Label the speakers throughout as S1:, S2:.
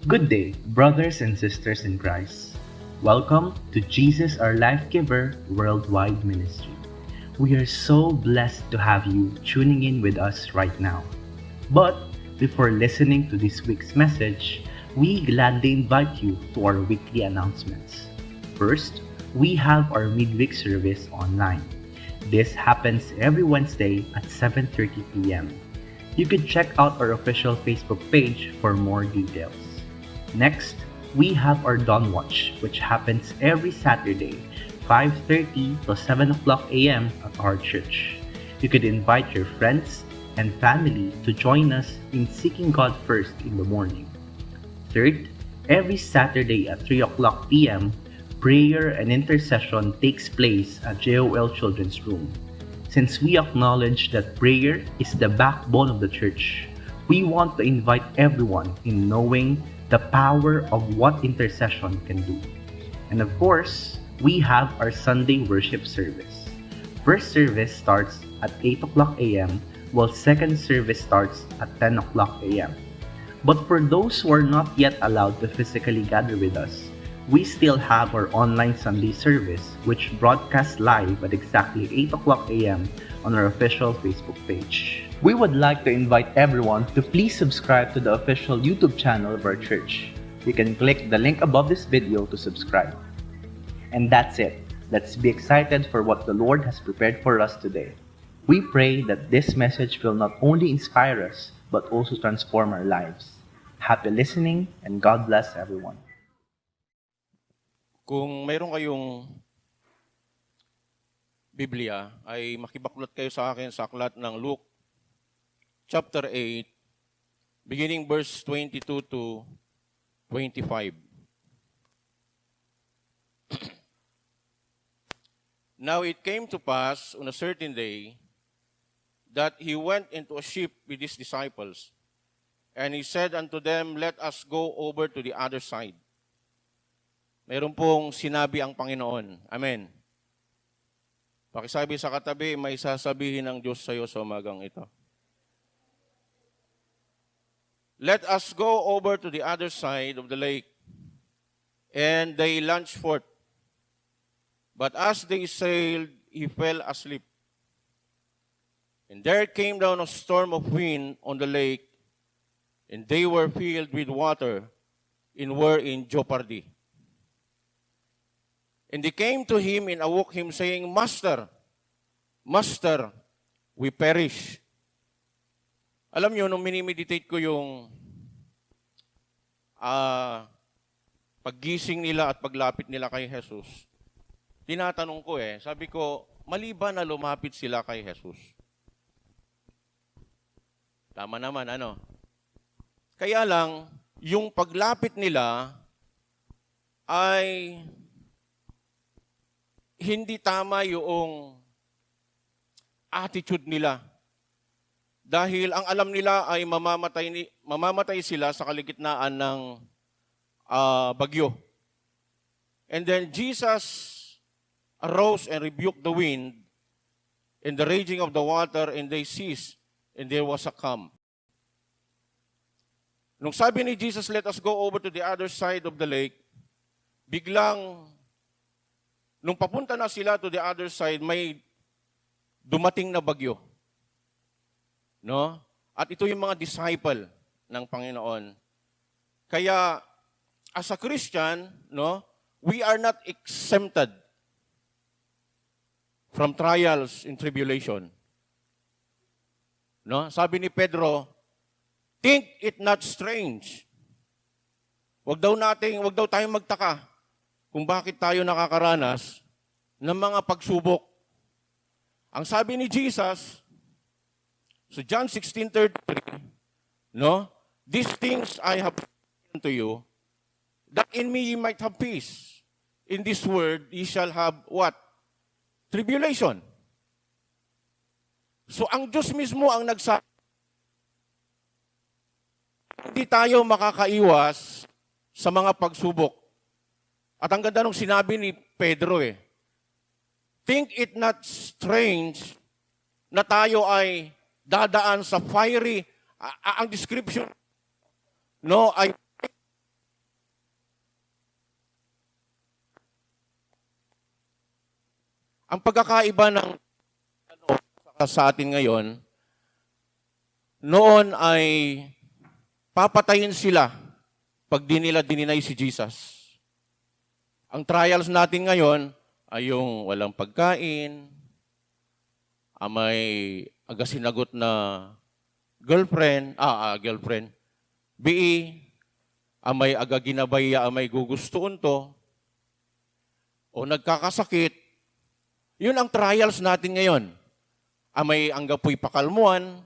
S1: Good day, brothers and sisters in Christ. Welcome to Jesus Our Life Giver Worldwide Ministry. We are so blessed to have you tuning in with us right now. But before listening to this week's message, we gladly invite you to our weekly announcements. First, we have our midweek service online. This happens every Wednesday at 7:30 p.m. You can check out our official Facebook page for more details. Next, we have our Dawn Watch, which happens every Saturday, 5:30 to 7 o'clock a.m. at our church. You can invite your friends and family to join us in seeking God first in the morning. Third, every Saturday at 3 o'clock p.m., prayer and intercession takes place at JOL Children's Room. Since we acknowledge that prayer is the backbone of the church, we want to invite everyone in knowing the power of what intercession can do. And of course, we have our Sunday worship service. First service starts at 8 o'clock a.m., while second service starts at 10 o'clock a.m. But for those who are not yet allowed to physically gather with us, we still have our online Sunday service, which broadcasts live at exactly 8 o'clock a.m. on our official Facebook page. We would like to invite everyone to please subscribe to the official YouTube channel of our church. You can click the link above this video to subscribe. And that's it. Let's be excited for what the Lord has prepared for us today. We pray that this message will not only inspire us, but also transform our lives. Happy listening, and God bless everyone.
S2: Kung mayroon kayong Biblia, ay makibakulot kayo sa akin sa aklat ng Luke chapter 8, beginning verse 22 to 25. Now it came to pass on a certain day that he went into a ship with his disciples, and he said unto them, Let us go over to the other side. Mayroon pong sinabi ang Panginoon. Amen. Pakisabi sa katabi, may sasabihin ng Diyos sa iyo sa umagang ito. Let us go over to the other side of the lake. And they launched forth. But as they sailed, he fell asleep. And there came down a storm of wind on the lake, and they were filled with water and were in jeopardy. And they came to him and awoke him, saying, Master, Master, we perish. Alam nyo, nung minimeditate ko yung paggising nila at paglapit nila kay Jesus, tinatanong ko sabi ko, mali ba na lumapit sila kay Jesus? Tama naman, ano? Kaya lang, yung paglapit nila ay hindi tama yung attitude nila. Dahil ang alam nila ay mamamatay sila sa kaligitnaan ng bagyo. And then Jesus arose and rebuked the wind and the raging of the water, and they ceased, and there was a calm. Nung sabi ni Jesus, let us go over to the other side of the lake, biglang nung papunta na sila to the other side, may dumating na bagyo. No? At ito yung mga disciple ng Panginoon. Kaya, as a Christian, no, we are not exempted from trials and tribulation. No? Sabi ni Pedro, think it not strange. Wag daw tayong magtaka kung bakit tayo nakakaranas ng mga pagsubok. Ang sabi ni Jesus, so John 16:33, no? These things I have spoken to you, that in me ye might have peace. In this word ye shall have what? Tribulation. So ang Diyos mismo ang nagsabi, hindi tayo makakaiwas sa mga pagsubok. At ang ganda nung sinabi ni Pedro think it not strange na tayo ay dadaan sa fiery, ang description, no, ay Ang pagkakaiba ng sa atin ngayon, noon ay papatayin sila pag di nila dininay si Jesus. Ang trials natin ngayon ay yung walang pagkain, may aga sinagot na girlfriend, BE, may aga ginabaya, may gugustuon to, o nagkakasakit. Yun ang trials natin ngayon. May anggapoy pakalmuan,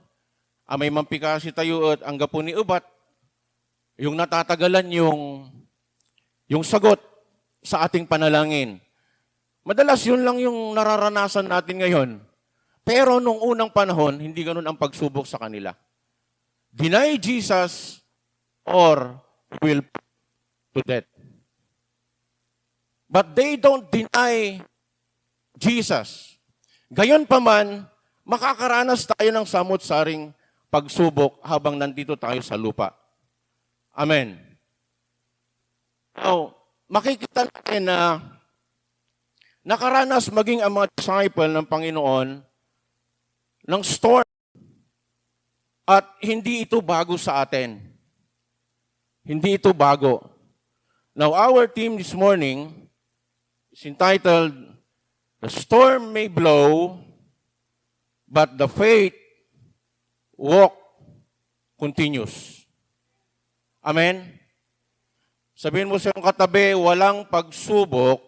S2: may mampikasi tayo at anggapo ni ubat, yung natatagalan yung sagot sa ating panalangin. Madalas yun lang yung nararanasan natin ngayon. Pero nung unang panahon, hindi ganun ang pagsubok sa kanila. Deny Jesus or will to death. But they don't deny Jesus. Gayon pa man, makakaranas tayo ng samot-saring pagsubok habang nandito tayo sa lupa. Amen. Now, makikita natin na nakaranas maging ang mga disciple ng Panginoon ng storm. At hindi ito bago sa atin. Hindi ito bago. Now, our theme this morning is entitled, The Storm May Blow, but the faith walk continues. Amen? Sabihin mo sa iyong katabi, walang pagsubok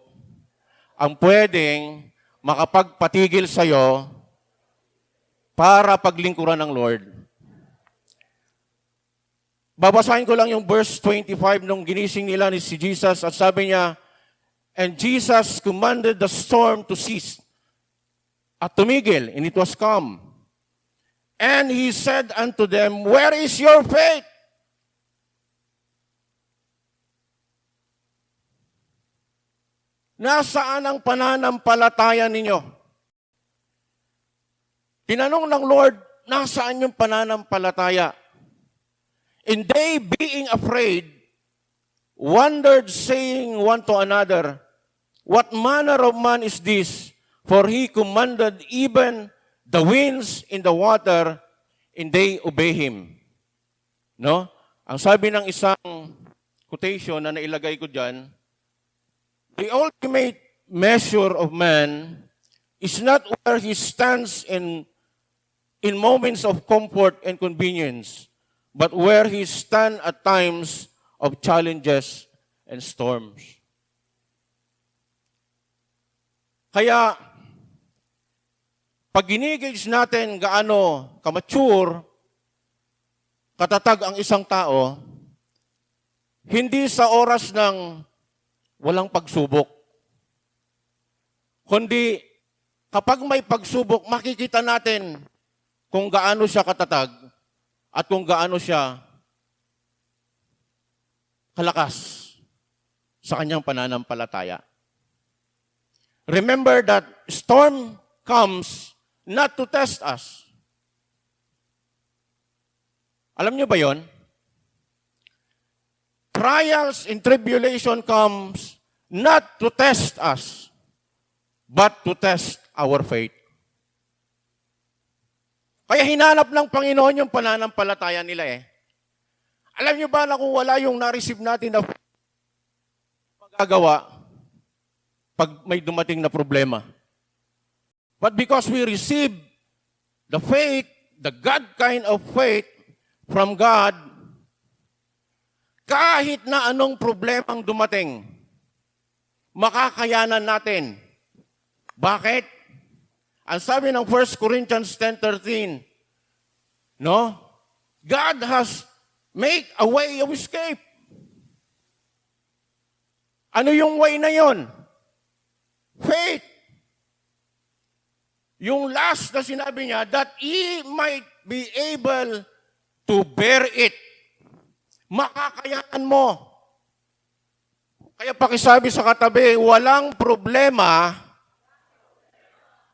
S2: ang pwedeng makapagpatigil sa iyo para paglingkuran ng Lord. Babasahin ko lang yung verse 25 nung ginising nila ni si Jesus at sabi niya, and Jesus commanded the storm to cease. At tumigil, and it was calm. And he said unto them, where is your faith? Nasaan ang pananampalataya ninyo? Tinanong ng Lord, nasaan yung pananampalataya? And they, being afraid, wondered, saying one to another, what manner of man is this? For he commanded even the winds in the water, and they obey him. No? Ang sabi ng isang quotation na nailagay ko dyan, the ultimate measure of man is not where he stands in moments of comfort and convenience, but where he stands at times of challenges and storms. Kaya, pag ginigage natin gaano kamature, katatag ang isang tao, hindi sa oras ng walang pagsubok, kundi kapag may pagsubok, makikita natin kung gaano siya katatag at kung gaano siya kalakas sa kanyang pananampalataya. Remember that storm comes not to test us. Alam niyo ba yon? Trials and tribulation comes not to test us, but to test our faith. Kaya hinanap ng Panginoon yung pananampalataya nila eh. Alam niyo ba na kung wala yung na-receive natin na magagawa pag may dumating na problema? But because we receive the faith, the God kind of faith from God, kahit na anong problemang dumating, makakayanan natin. Bakit? Ang sabi ng 1 Corinthians 10:13, no? God has made a way of escape. Ano yung way na yon? Faith. Yung last na sinabi niya, that ye might be able to bear it. Makakayanan mo. Kaya pakisabi sa katabi, walang problema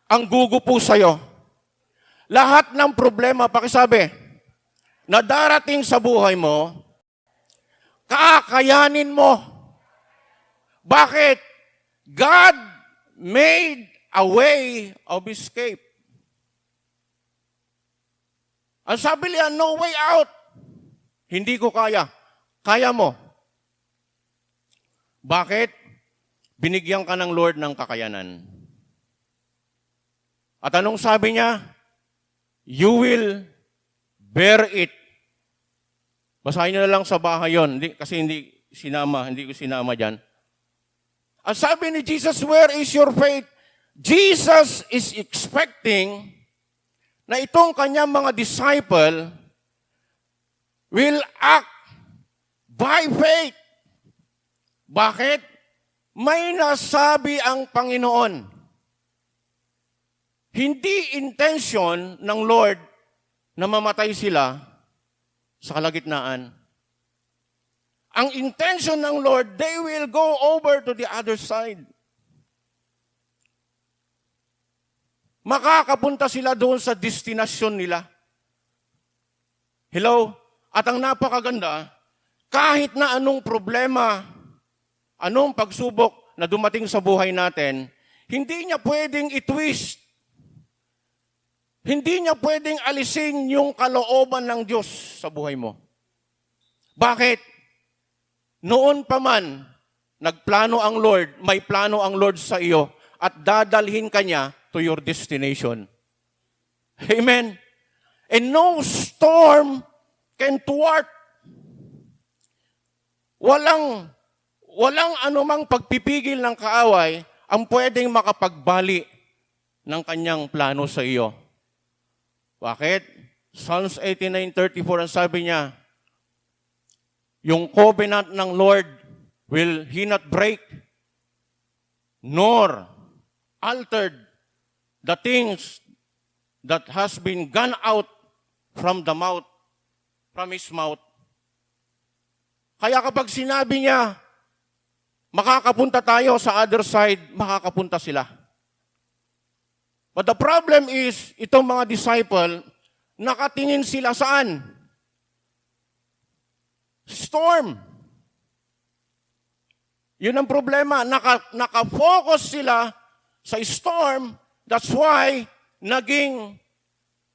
S2: ang gugupo sa'yo. Lahat ng problema, pakisabi, na darating sa buhay mo, kakayanin mo. Bakit? God made a way of escape. Ang sabi niya, no way out. Hindi ko kaya. Kaya mo. Bakit? Binigyan ka ng Lord ng kakayanan. At anong sabi niya? You will bear it. Basahin niyo na lang sa bahay yun. Kasi hindi ko sinama dyan. Ang sabi ni Jesus, where is your faith? Jesus is expecting na itong kanyang mga disciple will act by faith. Bakit? May nasabi ang Panginoon. Hindi intention ng Lord na mamatay sila sa kalagitnaan. Ang intention ng Lord, they will go over to the other side. Makakapunta sila doon sa destinasyon nila. Hello? At ang napakaganda, kahit na anong problema, anong pagsubok na dumating sa buhay natin, hindi niya pwedeng i-twist. Hindi niya pwedeng alisin yung kalooban ng Diyos sa buhay mo. Bakit? Noon pa man, nagplano ang Lord, may plano ang Lord sa iyo, at dadalhin ka niya to your destination. Amen? And no storm can thwart. Walang anumang pagpipigil ng kaaway ang pwedeng makapagbali ng kanyang plano sa iyo. Bakit? Psalms 89:34 ang sabi niya, yung covenant ng Lord will He not break, nor altered the things that has been gone out from His mouth. Kaya kapag sinabi niya, makakapunta tayo sa other side, makakapunta sila. But the problem is, itong mga disciple, nakatingin sila saan? Storm. Yun ang problema. Nakafocus sila sa storm. That's why naging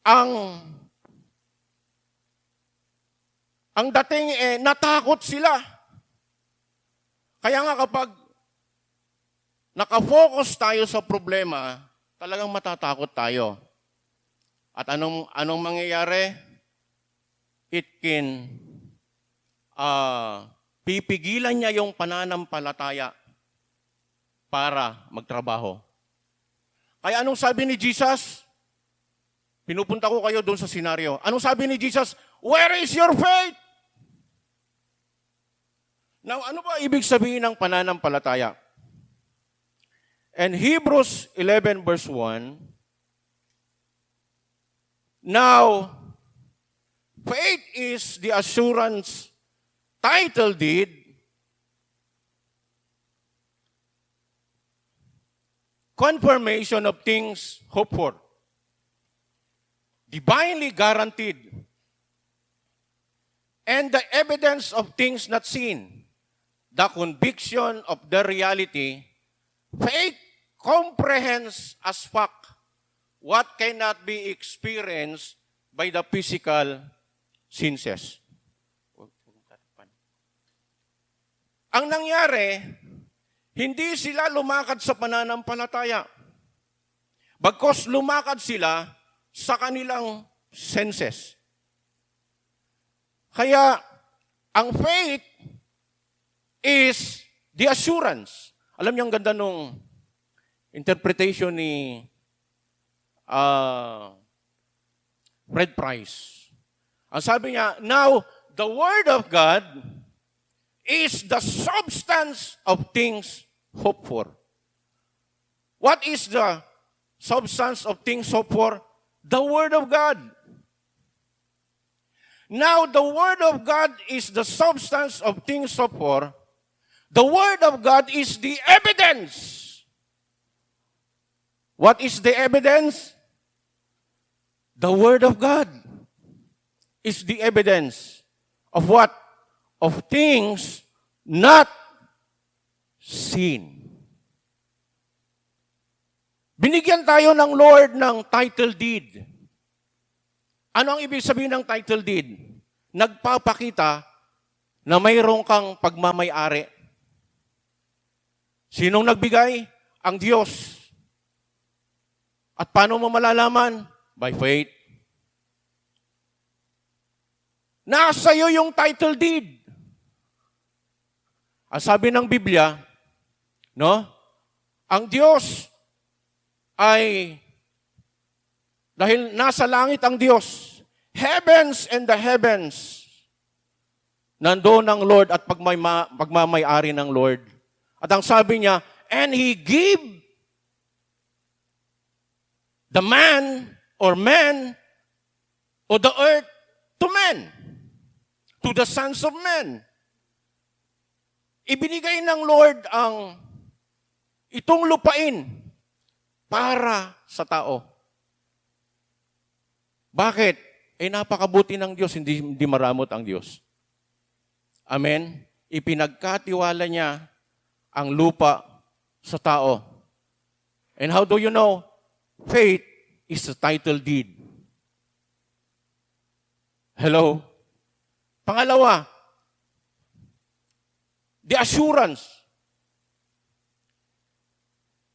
S2: ang dating natakot sila. Kaya nga kapag nakafocus tayo sa problema, talagang matatakot tayo. At anong mangyayari? It can pipigilan niya yung pananampalataya para magtrabaho. Kaya anong sabi ni Jesus? Pinupunta ko kayo doon sa senaryo. Anong sabi ni Jesus? Where is your faith? Now, ano ba ibig sabihin ng pananampalataya? And Hebrews 11 verse 1, now, faith is the assurance, title deed, confirmation of things hoped for, divinely guaranteed, and the evidence of things not seen, the conviction of the reality. Faith comprehends as fact what cannot be experienced by the physical senses. Ang nangyari, hindi sila lumakad sa pananampalataya. Bagkus lumakad sila sa kanilang senses. Kaya, ang faith is the assurance. Alam niyo ang ganda nung interpretation ni Fred Price. Ang sabi niya, now, the Word of God is the substance of things hoped for. What is the substance of things hoped for? The Word of God. Now, the Word of God is the substance of things hoped for. The Word of God is the evidence. What is the evidence? The Word of God is the evidence of what? Of things not seen. Binigyan tayo ng Lord ng title deed. Ano ang ibig sabihin ng title deed? Nagpapakita na mayroon kang pagmamay-ari. Sinong nagbigay? Ang Diyos. At paano mo malalaman? By faith. Nasa iyo yung title deed. Ang sabi ng Biblia, no? Ang Diyos ay, dahil nasa langit ang Diyos, heavens and the heavens, nandoon ang Lord at pagmamay-ari ng Lord. At ang sabi niya, and He gave the man or the earth to men, to the sons of men. Ibinigay ng Lord ang itong lupain para sa tao. Bakit? Napakabuti ng Diyos, hindi maramot ang Diyos. Amen? Ipinagkatiwala niya ang lupa sa tao. And how do you know? Faith is a title deed. Hello? Pangalawa, the assurance.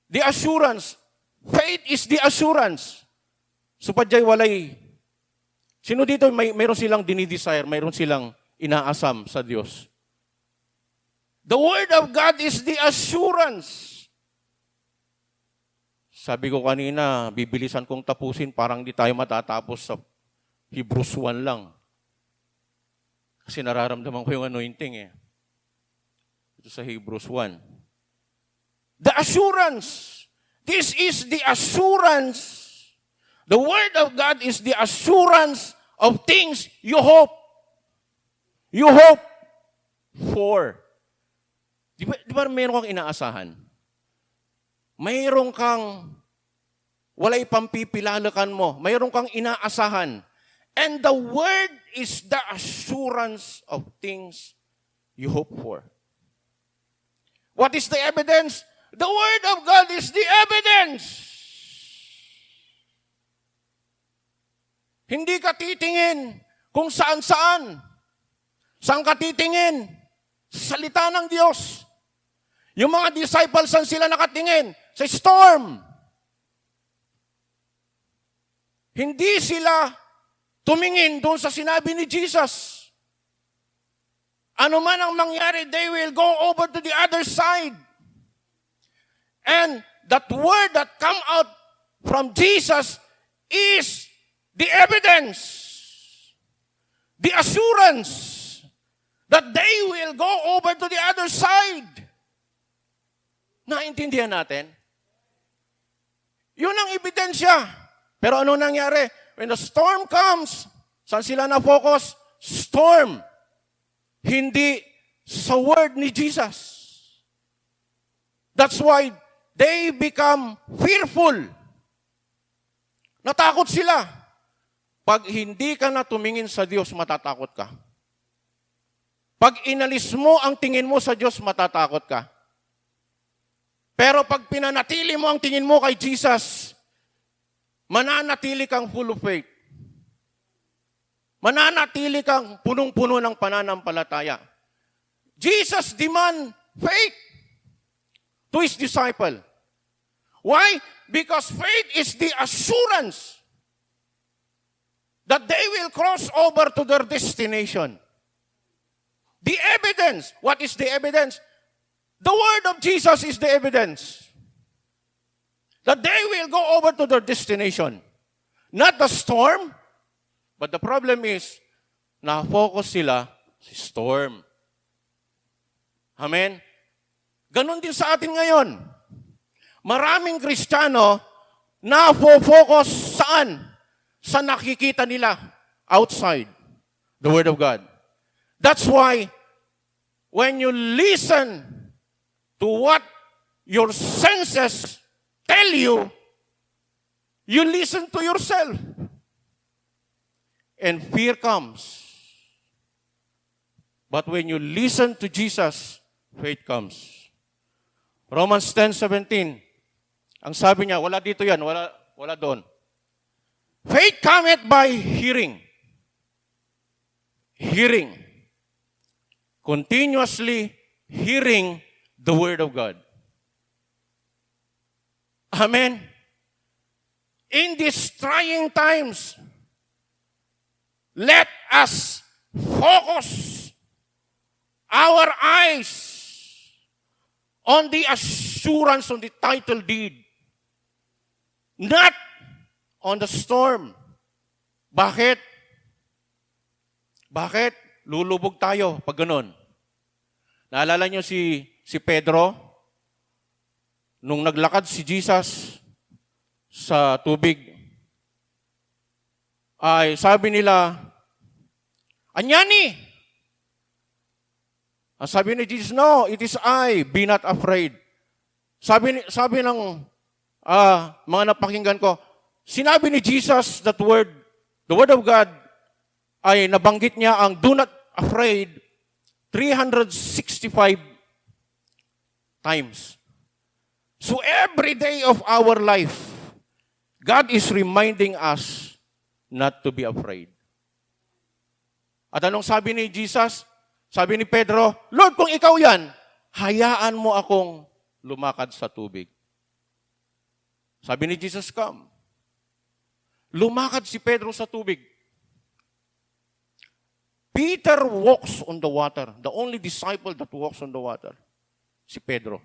S2: The assurance. Faith is the assurance. Supadyay walay. Sino dito mayroon silang dinidesire, mayroon silang inaasam sa Diyos? The Word of God is the assurance. Sabi ko kanina, bibilisan kong tapusin, parang di tayo matatapos sa Hebrews 1 lang. Kasi nararamdaman ko yung anointing eh. Ito sa Hebrews 1. The assurance. This is the assurance. The Word of God is the assurance of things you hope. You hope for. Di ba mayroon kang inaasahan? Mayroon kang walay pampipilalakan mo. Mayroon kang inaasahan. And the Word is the assurance of things you hope for. What is the evidence? The Word of God is the evidence. Hindi ka titingin kung saan-saan. Saan ka titingin? Salita ng Diyos. Yung mga disciples, saan sila nakatingin? Sa storm. Hindi sila tumingin doon sa sinabi ni Jesus. Ano man ang mangyari, they will go over to the other side. And that word that come out from Jesus is the evidence, the assurance that they will go over to the other side. Naintindihan natin? Yun ang ebidensya. Pero ano nangyari? When the storm comes, saan sila na-focus? Storm. Hindi sa word ni Jesus. That's why they become fearful. Natakot sila. Pag hindi ka na tumingin sa Diyos, matatakot ka. Pag inalis mo ang tingin mo sa Diyos, matatakot ka. Pero pag pinanatili mo ang tingin mo kay Jesus, mananatili kang full of faith. Mananatili kang punong-puno ng pananampalataya. Jesus demand faith to His disciple. Why? Because faith is the assurance that they will cross over to their destination. The evidence. What is the evidence? The word of Jesus is the evidence that they will go over to their destination. Not the storm, but the problem is, na-focus sila sa storm. Amen? Ganon din sa atin ngayon. Maraming Kristiyano na-focus saan? Sa nakikita nila outside the Word of God. That's why when you listen to what your senses tell you, you listen to yourself. And fear comes. But when you listen to Jesus, faith comes. Romans 10:17. Ang sabi niya, wala dito yan, wala doon. Faith cometh by hearing. Hearing. Continuously hearing the Word of God. Amen. In these trying times, let us focus our eyes on the assurance on the title deed, not on the storm. Bakit? Bakit? Lulubog tayo pag ganun. Naalala niyo si Pedro? Nung naglakad si Jesus sa tubig, ay sabi nila, Anyani! Ang sabi ni Jesus, no, it is I, be not afraid. Sabi ng mga napakinggan ko, sinabi ni Jesus that word, the word of God, ay nabanggit niya ang do not afraid 365 times. So every day of our life, God is reminding us not to be afraid. At anong sabi ni Jesus? Sabi ni Pedro, Lord, kung ikaw yan, hayaan mo akong lumakad sa tubig. Sabi ni Jesus, come. Lumakad si Pedro sa tubig. Peter walks on the water. The only disciple that walks on the water. Si Pedro.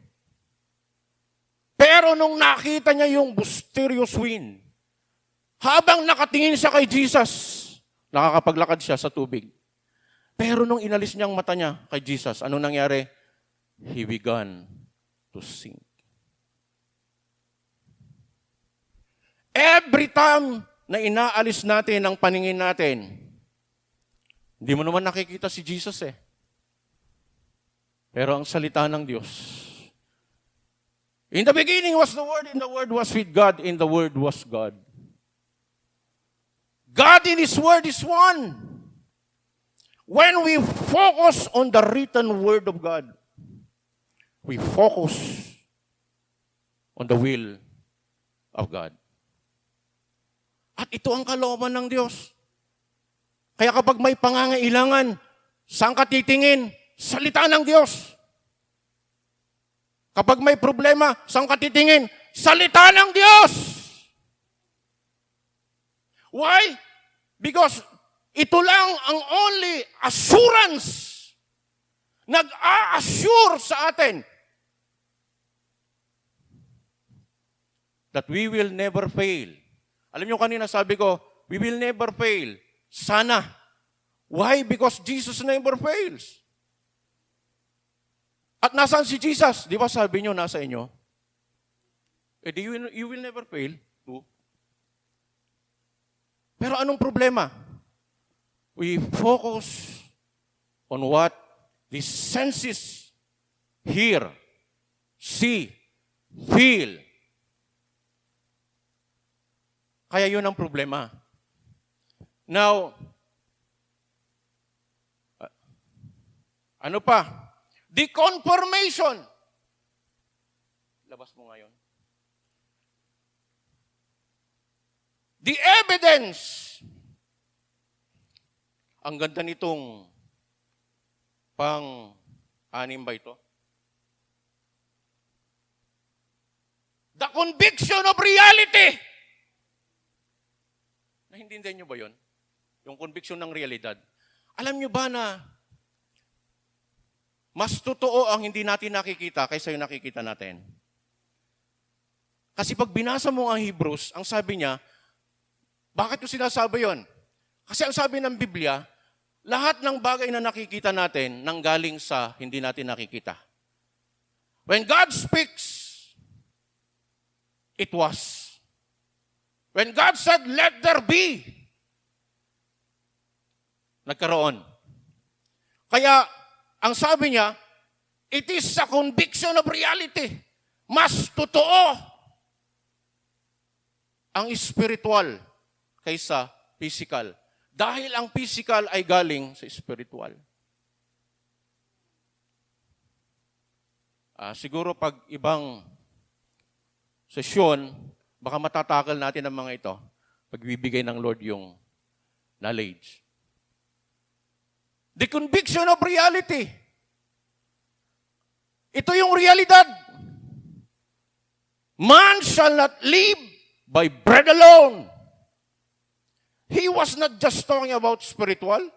S2: Pero nung nakita niya yung mysterious wind, habang nakatingin siya kay Jesus, nakakapaglakad siya sa tubig. Pero nung inalis niyang mata niya kay Jesus, ano nangyari? He began to sink. Every time na inaalis natin ang paningin natin, hindi mo naman nakikita si Jesus eh. Pero ang salita ng Diyos, in the beginning was the Word, and the Word was with God, and the Word was God. God in His Word is one. When we focus on the written Word of God, we focus on the will of God. At ito ang kalooban ng Diyos. Kaya kapag may pangangailangan, saan ka titingin? Salita ng Diyos. Kapag may problema, saan ka titingin? Salita ng Diyos. Why? Because ito lang ang only assurance nag-a-assure sa atin that we will never fail. Alam niyo kanina sabi ko, we will never fail. Sana. Why? Because Jesus never fails. At nasaan si Jesus? Di ba sabi niyo nasa inyo? Eh, you will never fail. Too. Pero anong problema? We focus on what the senses hear, see, feel. Kaya yun ang problema. Now, ano pa? The confirmation. Labas mo ngayon. The evidence. Ang ganda nitong pang-anim ba ito? The conviction of reality. Naintindihan niyo ba yun? Yung conviction ng realidad. Alam niyo ba na mas totoo ang hindi natin nakikita kaysa yung nakikita natin? Kasi pag binasa mo ang Hebrews, ang sabi niya, bakit yung sinasabi yun? Kasi ang sabi ng Biblia, lahat ng bagay na nakikita natin nanggaling sa hindi natin nakikita. When God speaks, it was. When God said, let there be, nagkaroon. Kaya, ang sabi niya, it is a conviction of reality. Mas totoo ang spiritual kaysa physical. Dahil ang physical ay galing sa spiritual. Siguro pag ibang sesyon, baka matatakal natin ang mga ito. Pagbibigay ng Lord yung knowledge. The conviction of reality. Ito yung realidad. Man shall not live by bread alone. He was not just talking about spiritual.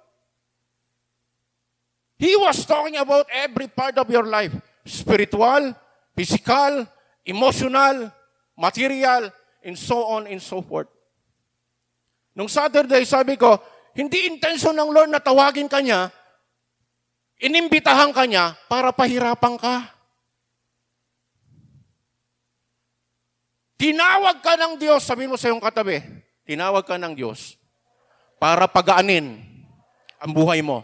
S2: He was talking about every part of your life. Spiritual, physical, emotional, material, and so on and so forth. Nung Saturday, sabi ko, hindi intention ng Lord na tawagin ka niya, inimbitahan ka niya para pahirapan ka. Tinawag ka ng Diyos, sabihin mo sa iyong katabi, tinawag ka ng Diyos para pagaanin ang buhay mo.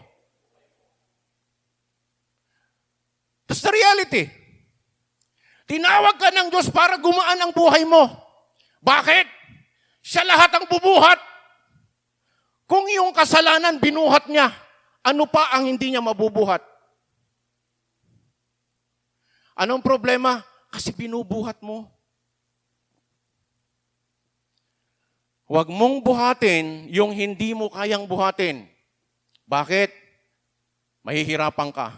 S2: That's the reality. Tinawag ka ng Diyos para gumaan ang buhay mo. Bakit? Siya lahat ang bubuhat. Kung yung kasalanan binuhat niya, ano pa ang hindi niya mabubuhat? Anong problema? Kasi binubuhat mo. Huwag mong buhatin yung hindi mo kayang buhatin. Bakit? Mahihirapan ka.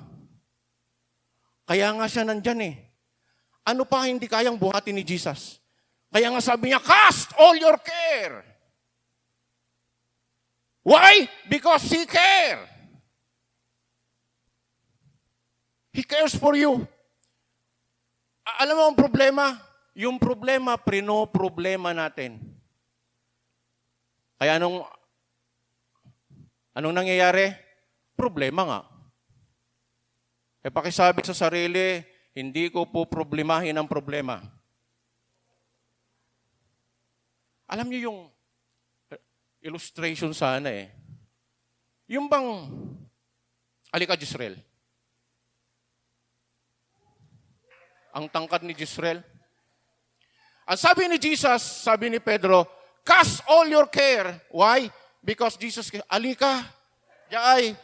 S2: Kaya nga siya nandyan eh. Ano pa hindi kayang buhatin ni Jesus? Kaya nga sabi niya, cast all your care. Why? Because He cares. He cares for you. Alam mo ang problema? Yung problema, problema natin. Kaya anong nangyayari? Problema nga. Pakisabi sa sarili, hindi ko po problemahin ang problema. Alam niyo yung illustration sana eh. Yung bang, alika Jezreel. Ang tangkad ni Jezreel. Ang sabi ni Jesus, sabi ni Pedro, cast all your care. Why? Because Jesus, alika, jaay.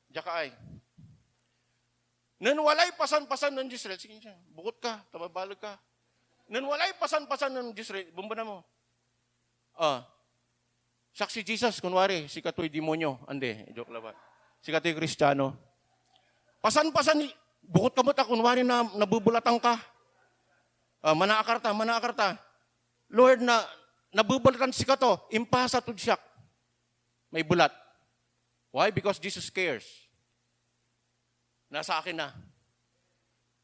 S2: Jakaay. Nanwalay pasan-pasan ng Jezreel. Sige siya, bukot ka, tababalog ka. Nanwalay pasan-pasan ng Jezreel. Bumba na mo. Saksi Jesus, kunwari, si katoy demonyo. Ande, joke lang ba? Si katoy Kristiyano. Pasan-pasan, bukot ka mo ta, kunwari na nabubulatan ka. Manaakarta. Lord, nabubulatan si kato, impasa to siya. May bulat. Why? Because Jesus cares. Nasa akin na.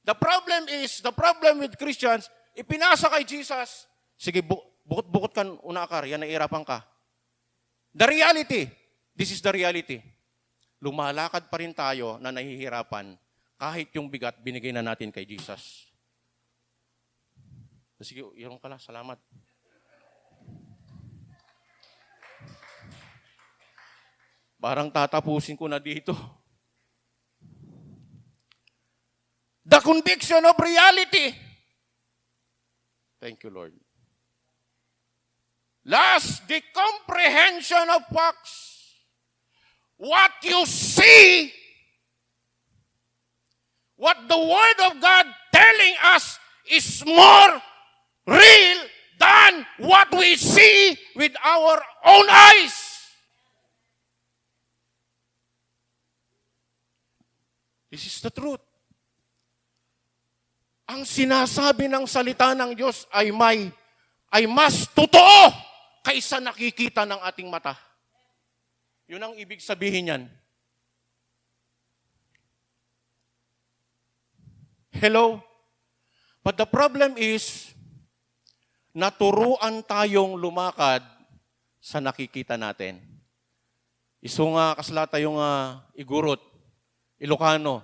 S2: The problem with Christians, ipinasa kay Jesus, sige, bukot-bukot ka unakar, yan nairapan ka. The reality, this is the reality. Lumalakad pa rin tayo na nahihirapan kahit yung bigat binigay na natin kay Jesus. Sige, yun ka lang, salamat. Parang tatapusin ko na dito. The conviction of reality. Thank you, Lord. Last, the comprehension of facts. What you see, what the Word of God telling us is more real than what we see with our own eyes. This is the truth. Ang sinasabi ng salita ng Diyos ay mas totoo kaysa nakikita ng ating mata. Yun ang ibig sabihin yan. Hello? But the problem is, naturuan tayong lumakad sa nakikita natin. Iso nga kasla tayong igurot, Ilocano.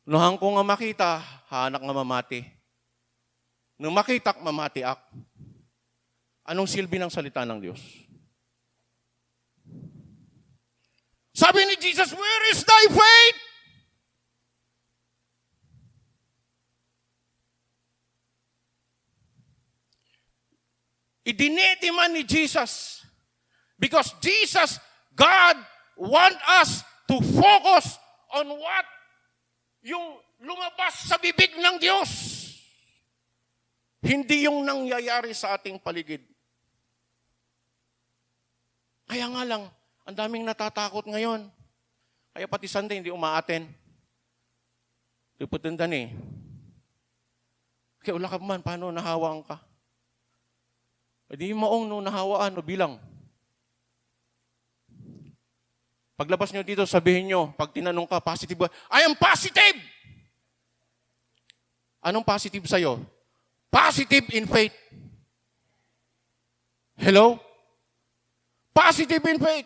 S2: Nuhang ko nga makita, hanak nga mamati. Nung makita, mamati ak. Anong silbi ng salita ng Diyos? Sabi ni Jesus, where is thy faith? Idinete man ni Jesus. Because Jesus, God, want us to focus on what? Yung lumabas sa bibig ng Diyos. Hindi yung nangyayari sa ating paligid. Kaya nga lang, ang daming natatakot ngayon. Kaya pati Sunday hindi umaaten. Iputundan eh. Kaya ula ka man, paano nahawaan ka? E di maong no nahawaan, no bilang. Paglabas nyo dito, sabihin nyo, pag tinanong ka, positive ba? I am positive! Anong positive sa'yo? Positive in faith. Hello? Positive in faith.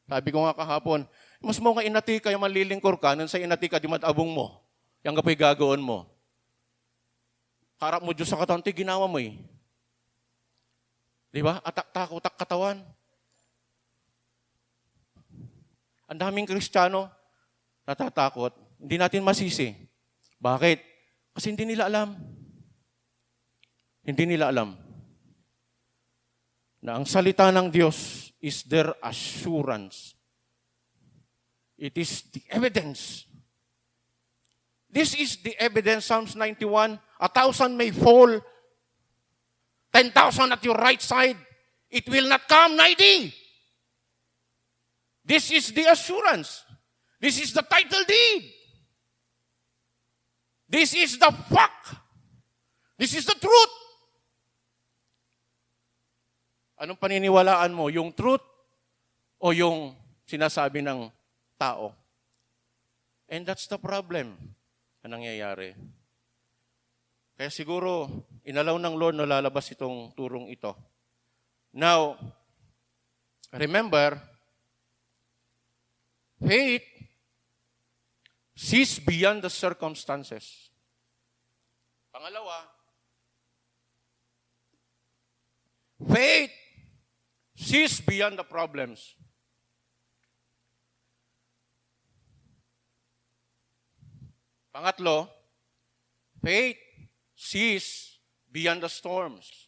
S2: Sabi ko nga kahapon, mas mo nga inati ka, yung malilingkor ka, nang sa inati ka, di matabong mo. Yang kapay gagawin mo. Harap mo Diyos sa katawan, ginawa mo eh. Di ba? Atak-takot katawan. Ang daming Kristiyano, natatakot. Hindi natin masisi. Bakit? Kasi hindi nila alam. Hindi nila alam na ang salita ng Diyos is their assurance. It is the evidence. This is the evidence, Psalms 91. 1,000 may fall, 10,000 at your right side. It will not come nigh thee. This is the assurance. This is the title deed. This is the fact. This is the truth. Anong paniniwalaan mo? Yung truth o yung sinasabi ng tao? And that's the problem na nangyayari. Kaya siguro, inalaw ng Lord na lalabas itong turong ito. Now, remember, faith sees beyond the circumstances. Pangalawa, faith sees beyond the problems. Pangatlo, faith sees beyond the storms.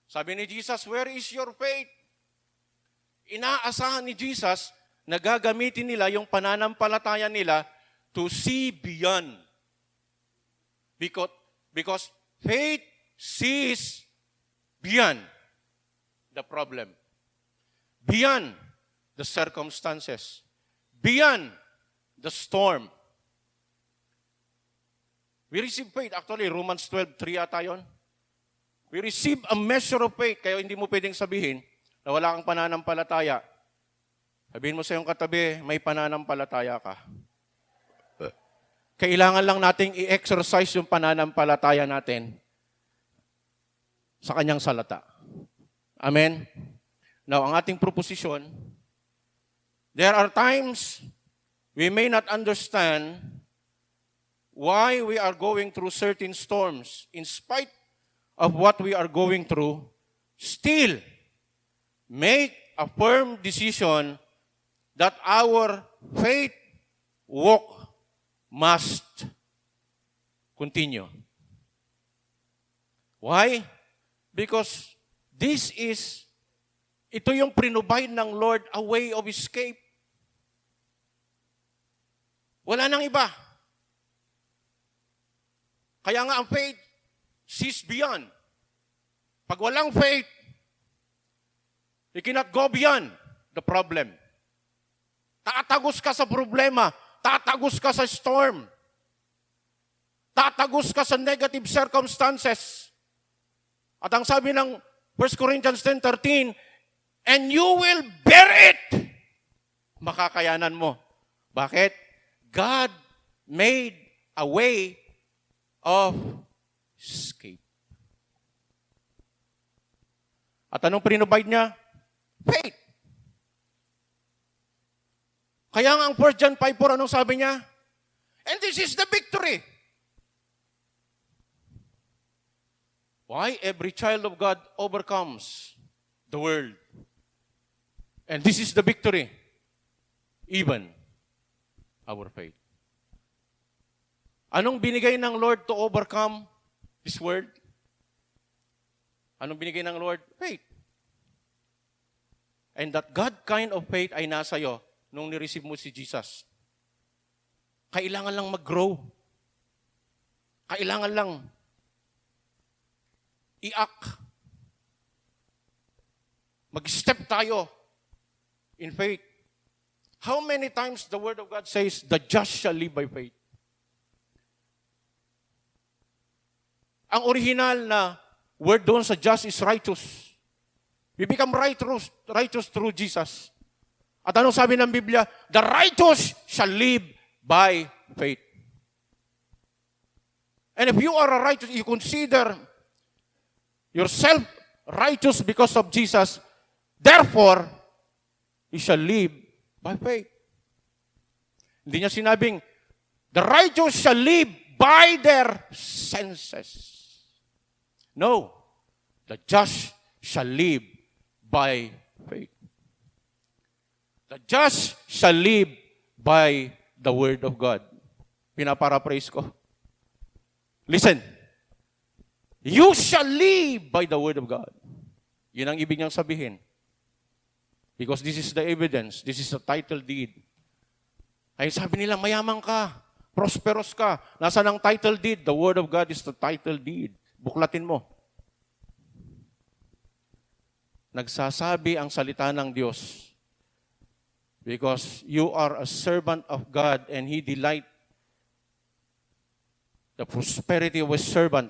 S2: Sabi ni Jesus, where is your faith? Inaasahan ni Jesus na gagamitin nila yung pananampalataya nila to see beyond. Because faith sees beyond the problem, beyond the circumstances, beyond the storm. We receive faith. Actually, Romans 12:3 ata yun. We receive a measure of faith. Kaya hindi mo pwedeng sabihin na wala kang pananampalataya. Sabihin mo sa iyong katabi, may pananampalataya ka. Kailangan lang nating i-exercise yung pananampalataya natin sa kanyang salata. Amen? Now, ang ating proposition, there are times we may not understand why we are going through certain storms. In spite of what we are going through, still make a firm decision that our faith walk must continue. Why? Because ito yung prinubide ng Lord a way of escape. Wala nang iba. Kaya nga ang faith sees beyond. Pag walang faith, you cannot go beyond the problem. Tatagos ka sa problema. Tatagos ka sa storm. Tatagos ka sa negative circumstances. At ang sabi ng 1 Corinthians 10:13, and you will bear it. Makakayanan mo. Bakit? God made a way of escape. At anong prinobide niya? Faith. Kaya nga ang 1 John 5:4, anong sabi niya? And this is the victory. Why? Every child of God overcomes the world. And this is the victory. Even our faith. Anong binigay ng Lord to overcome this world? Anong binigay ng Lord? Faith. And that God kind of faith ay nasa iyo nung nireceive mo si Jesus. Kailangan lang mag-grow. Kailangan lang i-act. Mag-step tayo in faith. How many times the Word of God says, the just shall live by faith? Ang original na word doon sa just is righteous. We become righteous through Jesus. At anong sabi ng Biblia? The righteous shall live by faith. And if you are a righteous, you consider yourself righteous because of Jesus, therefore, you shall live by faith. Hindi niya sinabing, the righteous shall live by their senses. No, the just shall live by faith. The just shall live by the word of God. Pinaparaphrase ko. Listen. You shall live by the word of God. Yun ang ibig niyang sabihin. Because this is the evidence. This is the title deed. Ay sabi nila, mayaman ka. Prosperous ka. Nasaan ang title deed? The word of God is the title deed. Buklatin mo. Nagsasabi ang salita ng Diyos. Because you are a servant of God and He delight the prosperity of His servant.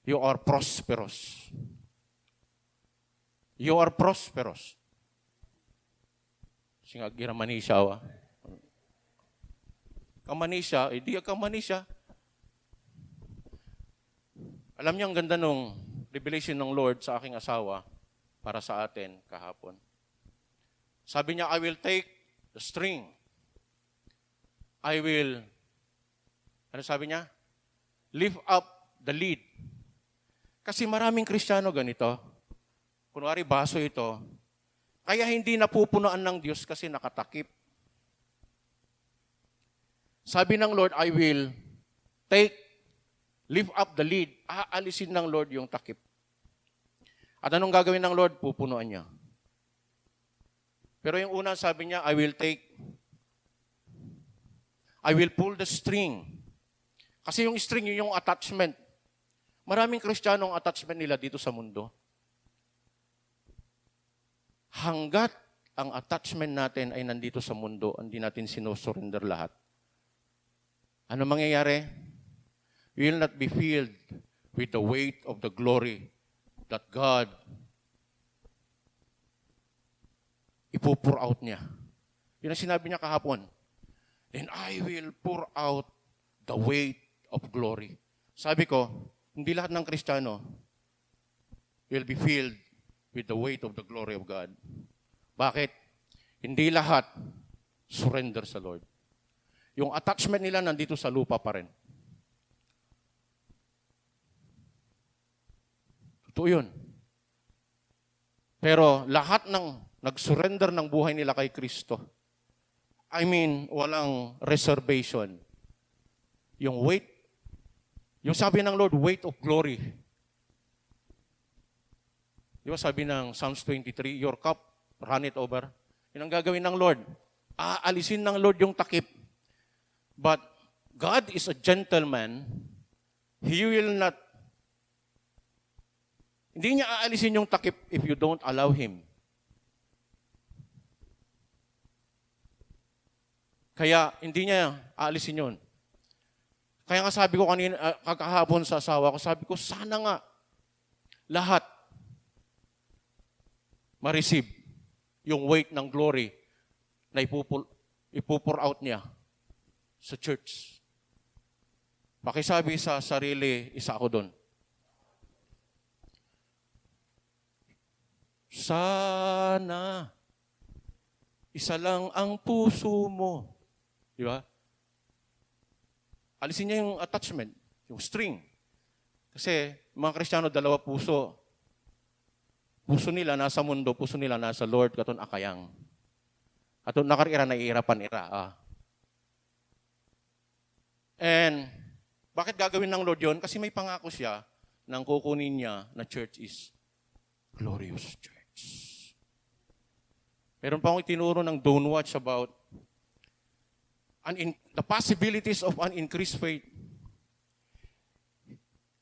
S2: You are prosperous. You are prosperous. Singag gira manisya wa. Kamanisya, di kamanisya. Alam niyo ang ganda nung revelation ng Lord sa aking asawa para sa atin kahapon. Sabi niya, I will take the string. I will, ano sabi niya? Lift up the lead. Kasi maraming Kristiyano ganito. Kunwari, baso ito. Kaya hindi napupunuan ng Diyos kasi nakatakip. Sabi ng Lord, I will lift up the lid. Aalisin ng Lord yung takip. At anong gagawin ng Lord? Pupunuan niya. Pero yung una sabi niya, I will pull the string. Kasi yung string, yun yung attachment. Maraming Kristiyanong attachment nila dito sa mundo. Hanggat ang attachment natin ay nandito sa mundo, hindi natin sinusurrender lahat. Ano mangyayari? We will not be filled with the weight of the glory that God ipupur out niya. Yun ang sinabi niya kahapon. And I will pour out the weight of glory. Sabi ko, hindi lahat ng Kristiyano will be filled with the weight of the glory of God. Bakit? Hindi lahat surrender sa Lord. Yung attachment nila nandito sa lupa pa rin. Totoo yun. Pero lahat ng nag-surrender ng buhay nila kay Kristo, I mean, walang reservation. Yung weight, yung sabi ng Lord, weight of glory. Di ba sabi ng Psalms 23, your cup, run it over. Yun ang gagawin ng Lord. Aalisin ng Lord yung takip. But God is a gentleman. He will not, hindi niya aalisin yung takip if you don't allow Him. Kaya hindi niya aalisin yun. Kaya nga sabi ko kanina, kakahapon sa asawa ko, sabi ko, sana nga lahat ma-receive yung weight ng glory na ipupur out niya sa church. Pakisabi sa sarili, isa ako doon. Sana isa lang ang puso mo. Di ba? Alisin niya yung attachment, yung string. Kasi mga Kristiyano, dalawa puso. Puso nila nasa mundo, puso nila nasa Lord, katon akayang. Katon nakarira na iirapan ira. And bakit gagawin ng Lord yon? Kasi may pangako siya nang kukunin niya na church is glorious church. Meron pa akong itinuro ng Don't Watch about the possibilities of an increased faith.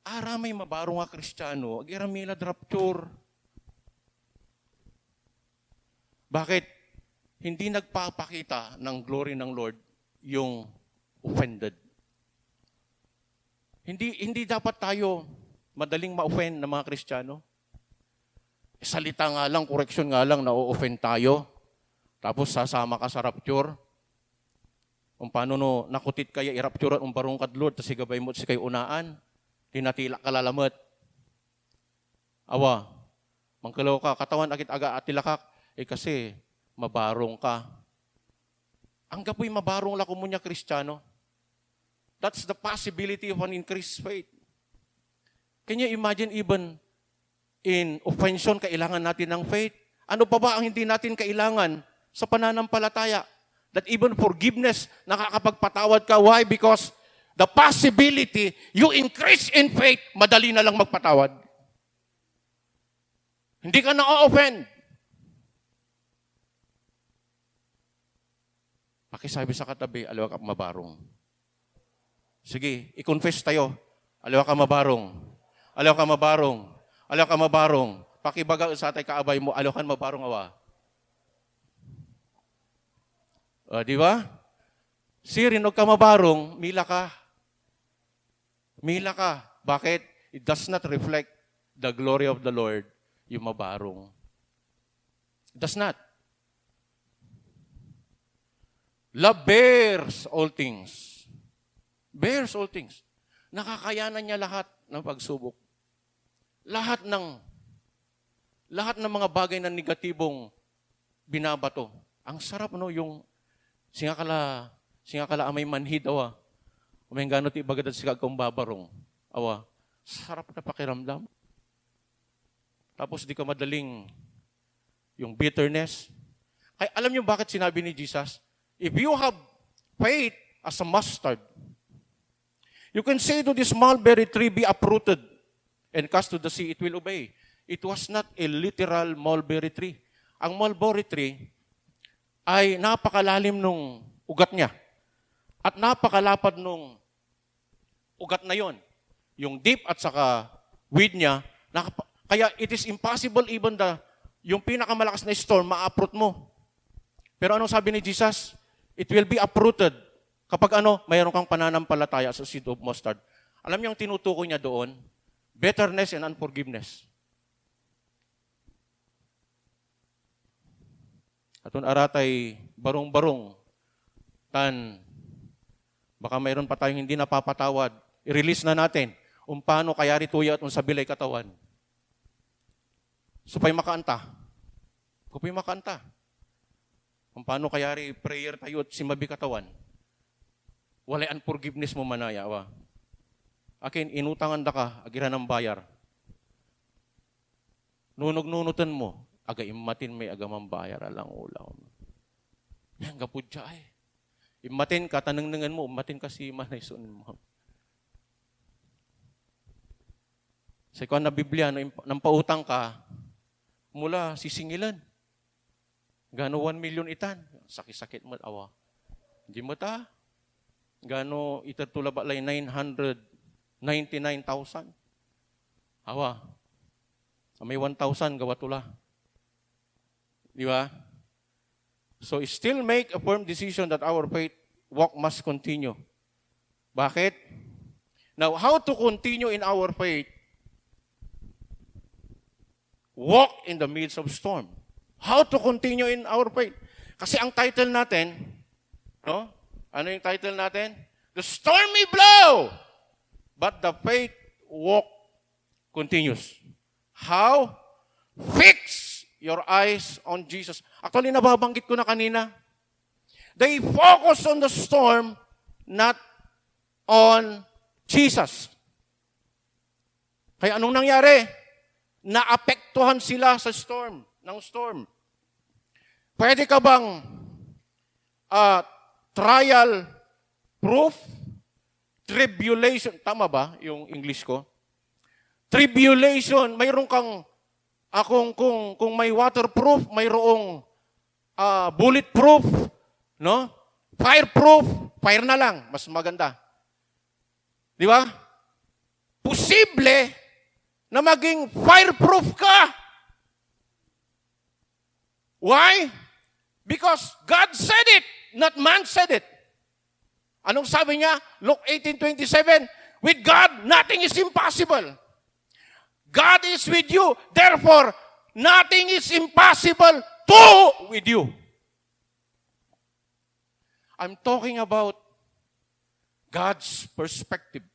S2: Aramay mabarong nga Kristiyano, agiramila rapture. Bakit? Hindi nagpapakita ng glory ng Lord yung offended. Hindi dapat tayo madaling ma-offend ng mga Kristiyano. Salita nga lang, correction nga lang, na-offend tayo. Tapos sasama ka sa rapture. Kung paano no, nakutit kaya i-rapture ang barong kad Lord, tas igabay mo si kay unaan. Tinatila ka lalamot. Awa, mangkalaw ka, katawan akit aga atilakak, kasi mabarong ka. Ang gapoy mabarong la kumunya Kristiyano. That's the possibility of an increased faith. Can you imagine even in offension, kailangan natin ng faith? Ano pa ba ang hindi natin kailangan sa pananampalataya? That even forgiveness, nakakapagpatawad ka. Why? Because the possibility, you increase in faith, madali na lang magpatawad. Hindi ka na-offend. Pakisabi sa katabi, alawa ka mabarong. Sige, i-confess tayo. Alawa ka mabarong. Alawa ka mabarong. Alawa ka mabarong. Pakibaga sa atay kaabay mo, alawa ka mabarong awa. Di ba? Sirin, huwag ka mabarong, mila ka. Mila ka. Bakit? It does not reflect the glory of the Lord, yung mabarong. It does not. Love bears all things. Bears all things. Nakakayanan niya lahat ng pagsubok. Lahat ng mga bagay na negatibong binabato. Ang sarap, no? Yung singakala amay manhid, awa. Umay gano ti bagadad sigag kong babarong. Awa, sarap na pakiramdam. Tapos di ka madaling yung bitterness. Kaya alam niyo bakit sinabi ni Jesus? If you have faith as a mustard, you can say to this mulberry tree, be uprooted and cast to the sea, it will obey. It was not a literal mulberry tree. Ang mulberry tree ay napakalalim nung ugat niya. At napakalapad nung ugat na yon. Yung deep at saka width niya, kaya it is impossible even yung pinakamalakas na storm, ma-uproot mo. Pero anong sabi ni Jesus? It will be uprooted kapag mayroon kang pananampalataya sa seed of mustard. Alam niyo ang tinutukoy niya doon? Bitterness and unforgiveness. Atun aratay barong-barong baka mayroon pa tayong hindi napapatawad. I-release na natin paano kayari tuya at sabilay katawan. Supay makaanta. Kupay makaanta. Paano kayari prayer tayo at simabi katawan. Walay unforgiveness mo manaya. Wa. Akin, inutangan da ka, agiran ng bayar. Nunog-nunutan mo, aga imatin may agamang bayar alang ulaw. Yan, gapudya ay. Imatin ka, tanang-nangan mo, imatin ka si manayson mo. Sa ikaw na Biblia, nang pautang ka, mula sisingilan. Gano 1 million itan. Sakit-sakit mo, awa. Hindi mo ta. Gano itatulaba lay 999,000. Awa. May 1,000 gawa tula. Di ba? So, still make a firm decision that our faith walk must continue. Bakit? Now, how to continue in our faith? Walk in the midst of storm. How to continue in our faith? Kasi ang title natin, no? Ano yung title natin? The storm may blow, but the faith walk continues. How? Fix your eyes on Jesus. Actually, nababanggit ko na kanina. They focus on the storm, not on Jesus. Kaya anong nangyari? Naapektuhan sila sa storm, ng storm. Pwede ka bang trial proof? Tribulation. Tama ba yung English ko? Tribulation, mayroon kang kung may waterproof, mayroong bulletproof, no? Fireproof, fire na lang, mas maganda. Di ba? Posible na maging fireproof ka. Why? Because God said it, not man said it. Anong sabi niya? Luke 18:27, with God, nothing is impossible. God is with you, therefore, nothing is impossible with you. I'm talking about God's perspective.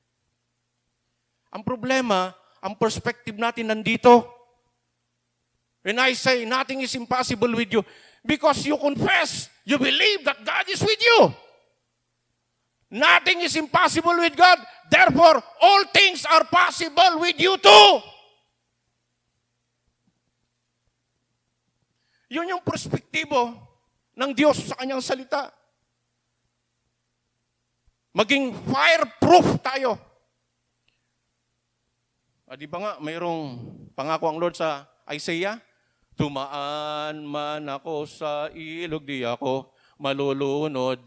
S2: Ang problema, ang perspective natin nandito. When I say nothing is impossible with you, because you confess, you believe that God is with you. Nothing is impossible with God, therefore, all things are possible with you too. Yun yung perspektibo ng Diyos sa kanyang salita. Maging fireproof tayo. Di ba nga, mayroong pangako ang Lord sa Isaiah? Dumaan man ako sa ilog, di ako malulunod.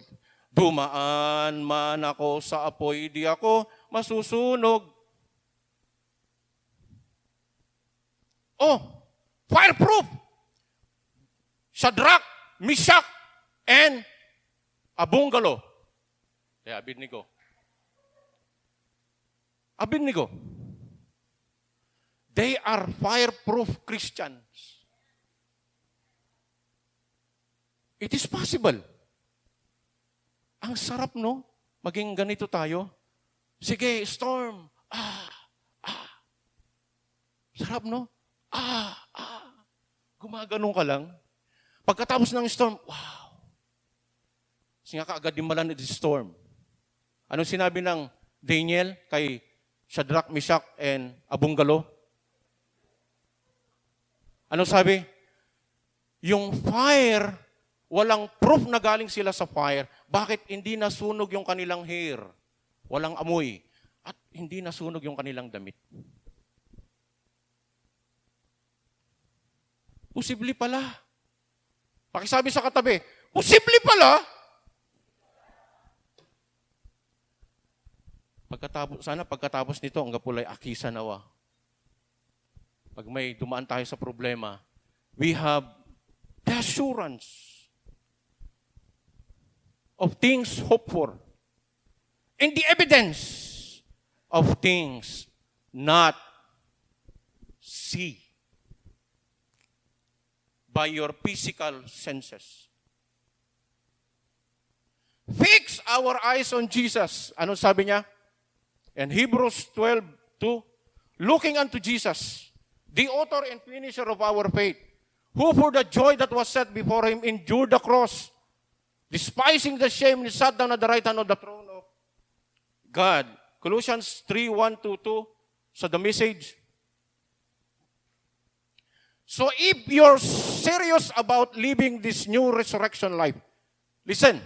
S2: Dumaan man ako sa apoy, di ako masusunog. Oh, fireproof! Shadrach, Meshach, and Abednego. Abednego. They are fireproof Christians. It is possible. Ang sarap, no? Maging ganito tayo. Sige, storm. Sarap, no? Gumaganon ka lang. Pagkatapos ng storm, wow. Singa ka agad dimalan ng storm. Anong sinabi ng Daniel kay Shadrach, Meshach, and Abednego? Anong sabi? Yung fire, walang proof na galing sila sa fire. Bakit hindi nasunog yung kanilang hair? Walang amoy. At hindi nasunog yung kanilang damit. Posible pala. Pakisabi sa katabi, posible pala. Pagkatapos nito, ang gapulay akisa nawa. Pag may dumaan tayo sa problema, we have the assurance of things hoped for and the evidence of things not seen by your physical senses. Fix our eyes on Jesus. Anong sabi niya? In Hebrews 12:2, looking unto Jesus, the author and finisher of our faith, who for the joy that was set before him endured the cross, despising the shame, and sat down at the right hand of the throne of God. Colossians 3:1-2 sa the Message. So if you're serious about living this new resurrection life, listen,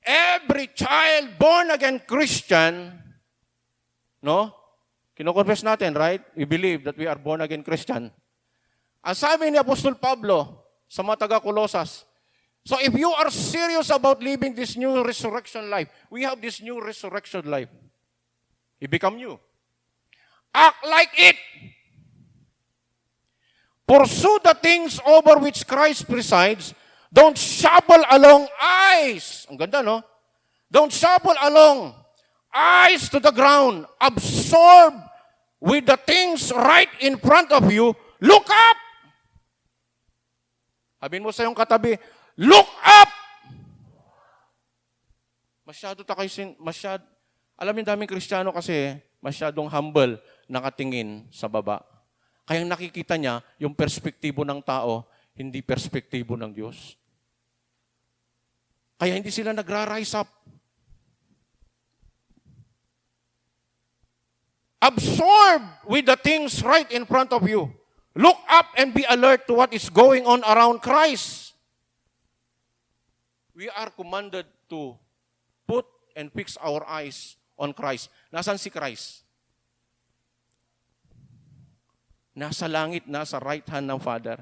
S2: every child born again Christian, no? Kino-confess natin, right? We believe that we are born again Christian. Ang sabi ni Apostol Pablo sa mga taga-Kolosas, so if you are serious about living this new resurrection life, we have this new resurrection life. You become new. Act like it. Pursue the things over which Christ presides. Don't shuffle along eyes. Ang ganda, no? Don't shuffle along eyes to the ground. Absorb with the things right in front of you. Look up. Sabihin mo sa iyong katabi, look up. Alam niyo daming Kristiyano kasi masyadong humble, nakatingin sa baba. Kaya nakikita niya yung perspektibo ng tao, hindi perspektibo ng Diyos. Kaya hindi sila nagra-rise up. Absorb with the things right in front of you. Look up and be alert to what is going on around Christ. We are commanded to put and fix our eyes on Christ. Nasaan si Christ? Nasa langit, nasa right hand ng Father.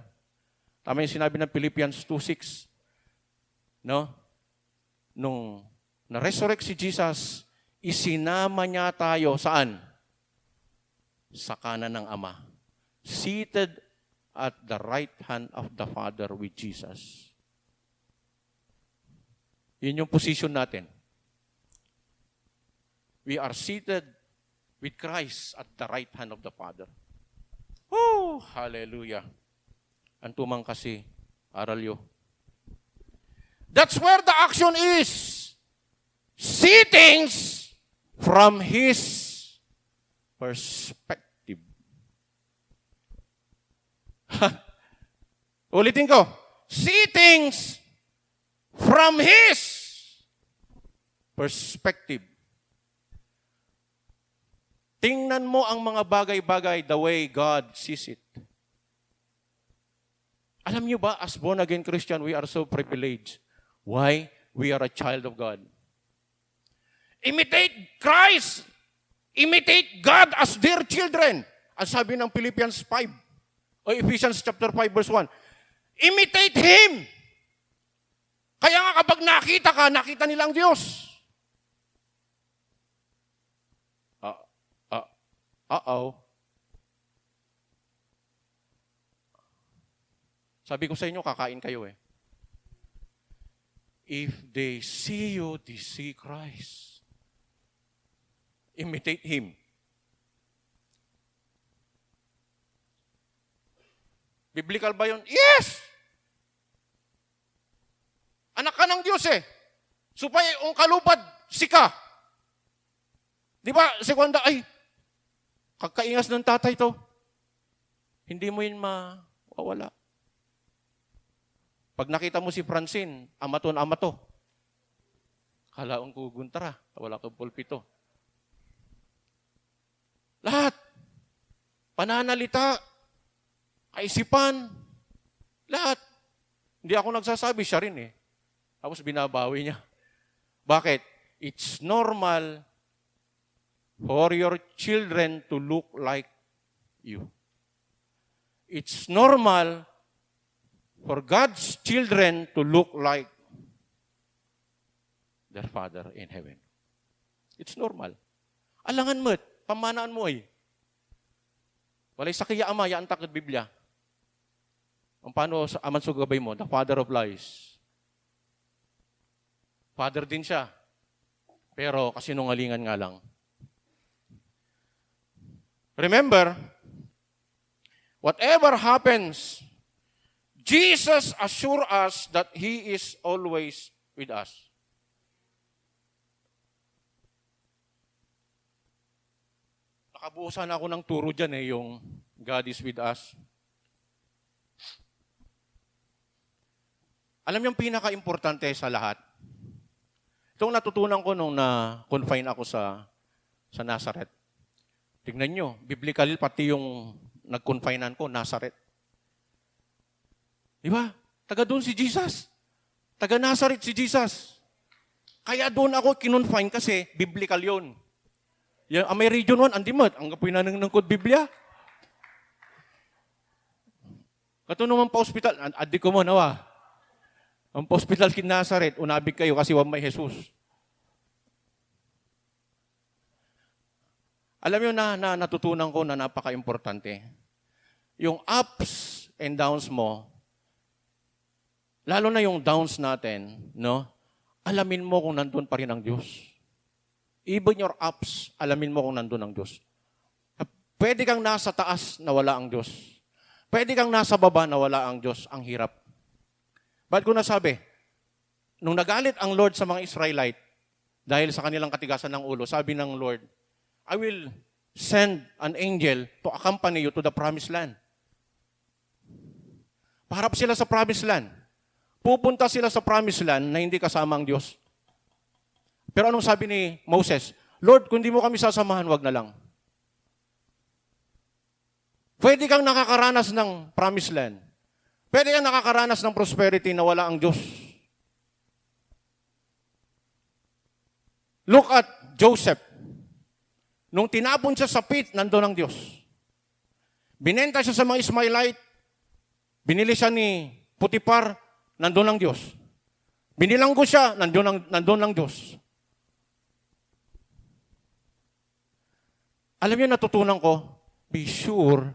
S2: Tama yung sinabi ng Philippians 2:6. No? nung na-resurrect si Jesus, isinama niya tayo saan? Sa kanan ng Ama. Seated at the right hand of the Father with Jesus. Yun yung position natin. We are seated with Christ at the right hand of the Father. Oh, hallelujah. Antumang kasi, aral yo. That's where the action is. See things from His perspective. Ulitin ko. See things from His perspective. Tingnan mo ang mga bagay-bagay the way God sees it. Alam niyo ba, as born-again Christian, we are so privileged. Why? We are a child of God. Imitate Christ. Imitate God as dear children. Ang sabi ng Philippians 5 o Ephesians chapter 5 verse 1. Imitate Him. Kaya nga kapag nakita ka, nakita nilang Diyos. Sabi ko sa inyo, kakain kayo eh. If they see you, they see Christ. Imitate Him. Biblical ba yun? Yes! Anak ka ng Diyos eh. Supay, ang kalupad, sika. Di ba, sekwanda, ay, kakaingas ng tatay to. Hindi mo yun mawawala. Pag nakita mo si Francine, ama to. Kalaong kuguntara, wala kang pulpito. Lahat. Pananalita, kaisipan, lahat. Hindi ako nagsasabi, siya rin eh. Tapos binabawi niya. Bakit? It's normal for your children to look like you. It's normal for God's children to look like their Father in heaven. It's normal. Alangan mo, pamanaan mo eh. Walay sakiya ama, yaan takot Biblia. Ang paano sa aman sugabay mo, the father of lies. Father din siya. Pero kasinungalingan nga lang. Remember, whatever happens, Jesus assures us that He is always with us. Nakabuusan ako ng turo dyan eh, yung God is with us. Alam niyo yung pinaka-importante sa lahat? Itong natutunan ko nung na-confine ako sa Nazareth. Tignan nyo, biblical pati yung nag-confinean ko, Nazareth. Di ba? Taga doon si Jesus. Taga Nazareth si Jesus. Kaya doon ako kinonfine kasi biblical yun. Yung may region 1, andimot, ang kapoy na ng Biblia. Kato naman pa-hospital, adi ko mo nawa. Ang pa-hospital kin Nazareth, unabig kayo kasi wag may Jesus. Alam nyo na natutunan ko na napaka-importante. Yung ups and downs mo, lalo na yung downs natin, no? Alamin mo kung nandun pa rin ang Diyos. Even your ups, alamin mo kung nandun ang Diyos. Pwede kang nasa taas na wala ang Diyos. Pwede kang nasa baba na wala ang Diyos. Ang hirap. Ba't ko nasabi? Nung nagalit ang Lord sa mga Israelite, dahil sa kanilang katigasan ng ulo, sabi ng Lord, I will send an angel to accompany you to the promised land. Paharap sila sa promised land. Pupunta sila sa promised land na hindi kasama ang Diyos. Pero anong sabi ni Moses? Lord, kung di mo kami sasamahan, wag na lang. Pwede kang nakakaranas ng promised land. Pwede kang nakakaranas ng prosperity na wala ang Diyos. Look at Joseph. Nung tinapon siya sa pit, nandun ang Diyos. Binenta siya sa mga Ismailite. Binili siya ni Putipar, nandun ang Diyos. Binilanggo siya, nandun ang Diyos. Alam niyo, natutunan ko, be sure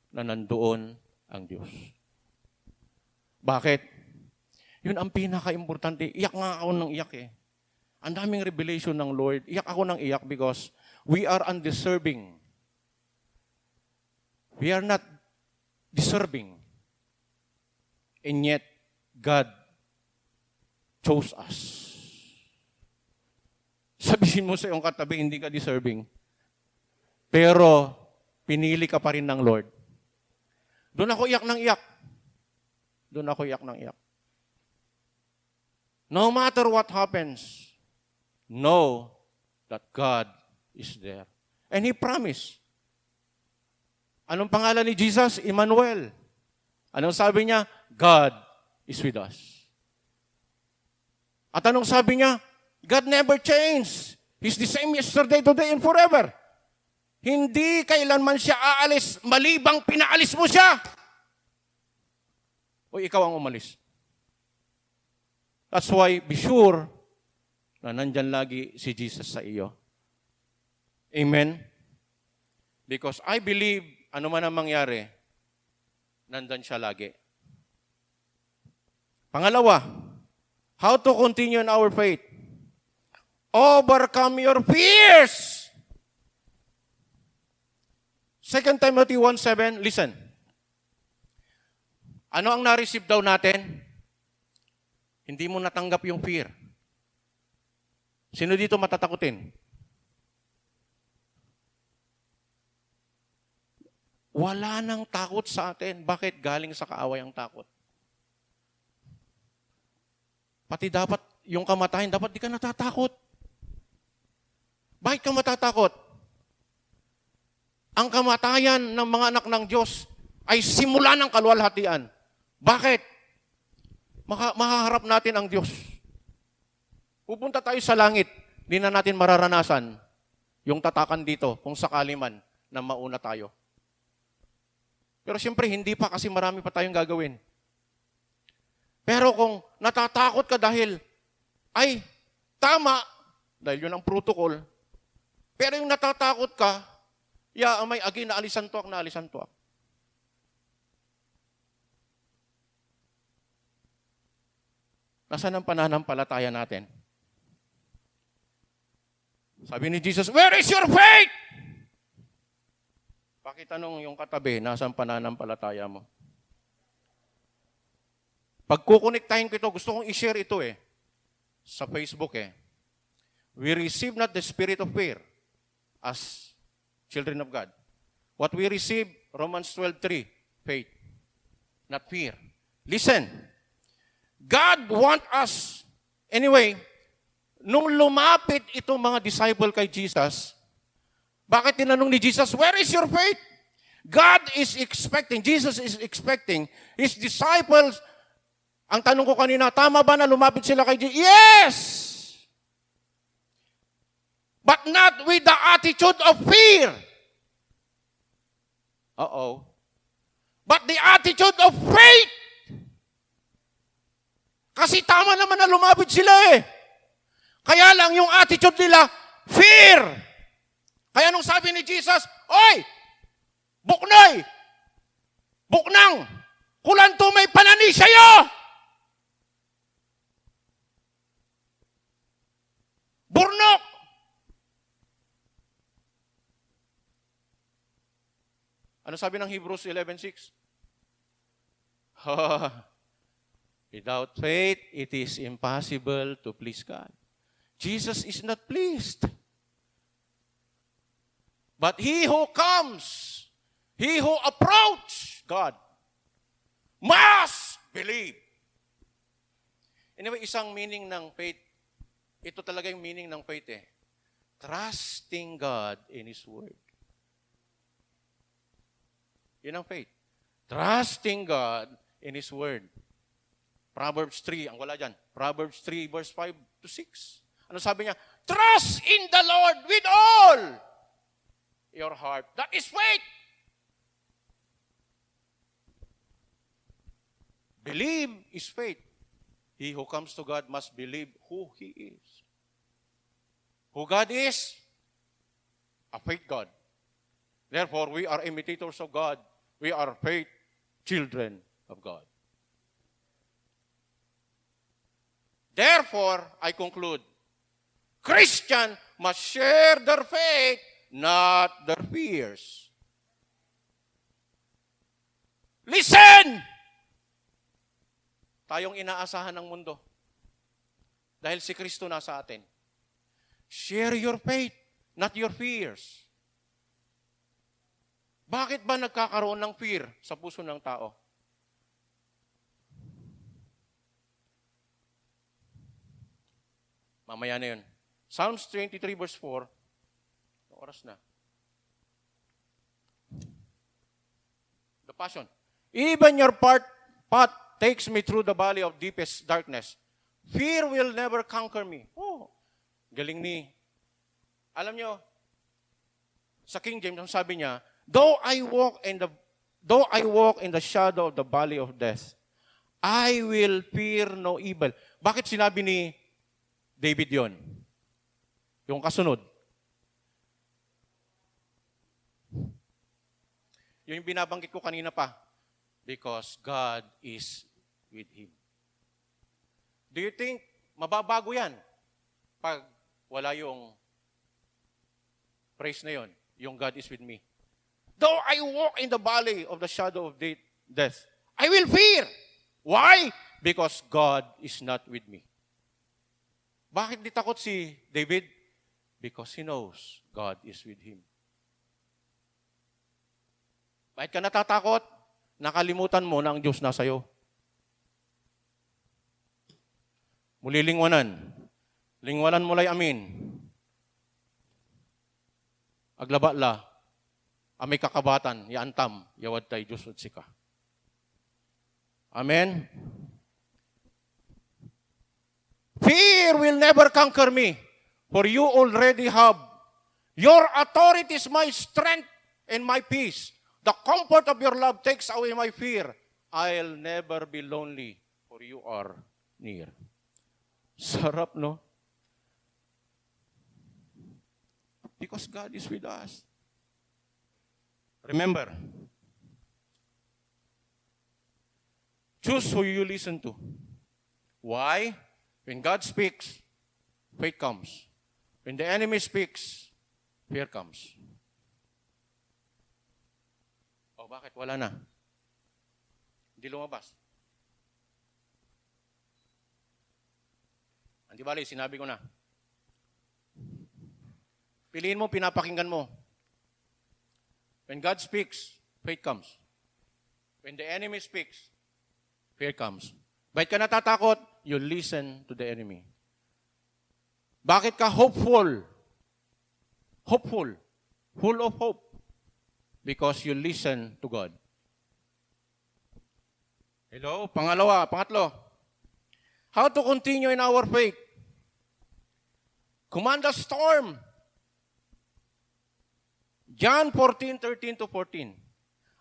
S2: na nandoon ang Diyos. Bakit? Yun ang pinaka-importante. Iyak nga ako ng iyak eh. Ang daming revelation ng Lord. Iyak ako ng iyak because we are undeserving. We are not deserving. And yet, God chose us. Sabihin mo sa iyong katabi, hindi ka deserving. Pero, pinili ka pa rin ng Lord. Doon ako iyak ng iyak. Doon ako iyak ng iyak. No matter what happens, know that God is there. And He promised. Anong pangalan ni Jesus? Emmanuel. Anong sabi niya? God is with us. At anong sabi niya? God never changed. He's the same yesterday, today, and forever. Hindi kailanman siya aalis, malibang pinaalis mo siya. O ikaw ang umalis. That's why, be sure na nandyan lagi si Jesus sa iyo. Amen? Because I believe, ano man ang mangyari, nandyan siya lagi. Pangalawa, how to continue in our faith? Overcome your fears. 2 Timothy 1:7, listen. Ano ang na-receive daw natin? Hindi mo natanggap yung fear. Sino dito matatakutin? Wala nang takot sa atin. Bakit? Galing sa kaaway ang takot. Pati dapat, yung kamatayan, dapat di ka natatakot. Bakit ka matatakot? Ang kamatayan ng mga anak ng Diyos ay simula ng kaluwalhatian. Bakit? Mahaharap natin ang Diyos. Pupunta tayo sa langit, hindi na natin mararanasan yung tatakan dito kung sakali man na mauna tayo. Pero siyempre, hindi pa kasi marami pa tayong gagawin. Pero kung natatakot ka dahil, ay, tama, dahil yun ang protocol, pero yung natatakot ka, may agi na alisan tuwak. Nasaan ang pananampalataya natin? Sabi ni Jesus, where is your faith? Pakitanong yung katabi, nasaan pananampalataya mo? Pag kukonektahin ko ito, gusto kong i-share ito sa Facebook We receive not the spirit of fear as children of God. What we receive, Romans 12:3, faith, not fear. Listen, God want us, anyway, nung lumapit itong mga disciple kay Jesus, bakit tinanong ni Jesus, where is your faith? God is expecting, Jesus is expecting His disciples. Ang tanong ko kanina, tama ba na lumapit sila kay Jesus? Yes! But not with the attitude of fear. But the attitude of faith. Kasi tama naman na lumapit sila Kaya lang yung attitude nila, fear. Kaya nung sabi ni Jesus, oy, buknoy, buknang, kulanto may panani sa'yo. Burnok. Ano sabi ng Hebrews 11:6? Without faith, it is impossible to please God. Jesus is not pleased. But he who comes, he who approaches God, must believe. Anyway, isang meaning ng faith, ito talaga yung meaning ng faith Trusting God in His Word. Yun ang faith. Trusting God in His Word. Proverbs 3, ang wala dyan. Proverbs 3, verse 5 to 6. Ano sabi niya? Trust in the Lord with all your heart. That is faith. Believe is faith. He who comes to God must believe who He is. Who God is? A faith God. Therefore, we are imitators of God. We are faith children of God. Therefore, I conclude, Christian must share their faith, not their fears. Listen! Tayong inaasahan ng mundo. Dahil si Kristo nasa atin. Share your faith, not your fears. Bakit ba nagkakaroon ng fear sa puso ng tao? Mamaya na yun. Psalms 23 verse 4. Oras na. The Passion. Even your path takes me through the valley of deepest darkness. Fear will never conquer me. Oh, galing ni. Alam nyo, sa King James, ang sabi niya, though I walk in the shadow of the valley of death, I will fear no evil. Bakit sinabi ni David yon? Yung kasunod. Yung binabanggit ko kanina pa. Because God is with him. Do you think mababago yan pag wala yung praise na yon, yung God is with me? Though I walk in the valley of the shadow of death, I will fear. Why? Because God is not with me. Bakit di takot si David? Because he knows God is with him. Bakit ka natatakot? Nakalimutan mo na ang Diyos nasa iyo. Muli lingwanan. Lingwanan mo lay amin. Aglaba la. Amay kakabatan, yaantam, yawad tay Diyos at sika. Amen? Fear will never conquer me, for you already have. Your authority is my strength and my peace. The comfort of your love takes away my fear. I'll never be lonely, for you are near. Sarap, no? Because God is with us. Remember, choose who you listen to. Why? When God speaks, faith comes. When the enemy speaks, fear comes. O bakit? Wala na. Hindi lumabas. Hindi bali, sinabi ko na. Piliin mo, pinapakinggan mo. When God speaks, faith comes. When the enemy speaks, fear comes. Bakit ka natatakot? You listen to the enemy. Bakit ka hopeful? Hopeful. Full of hope. Because you listen to God. Hello? Pangatlo. How to continue in our faith? Command the storm. John 14:13-14.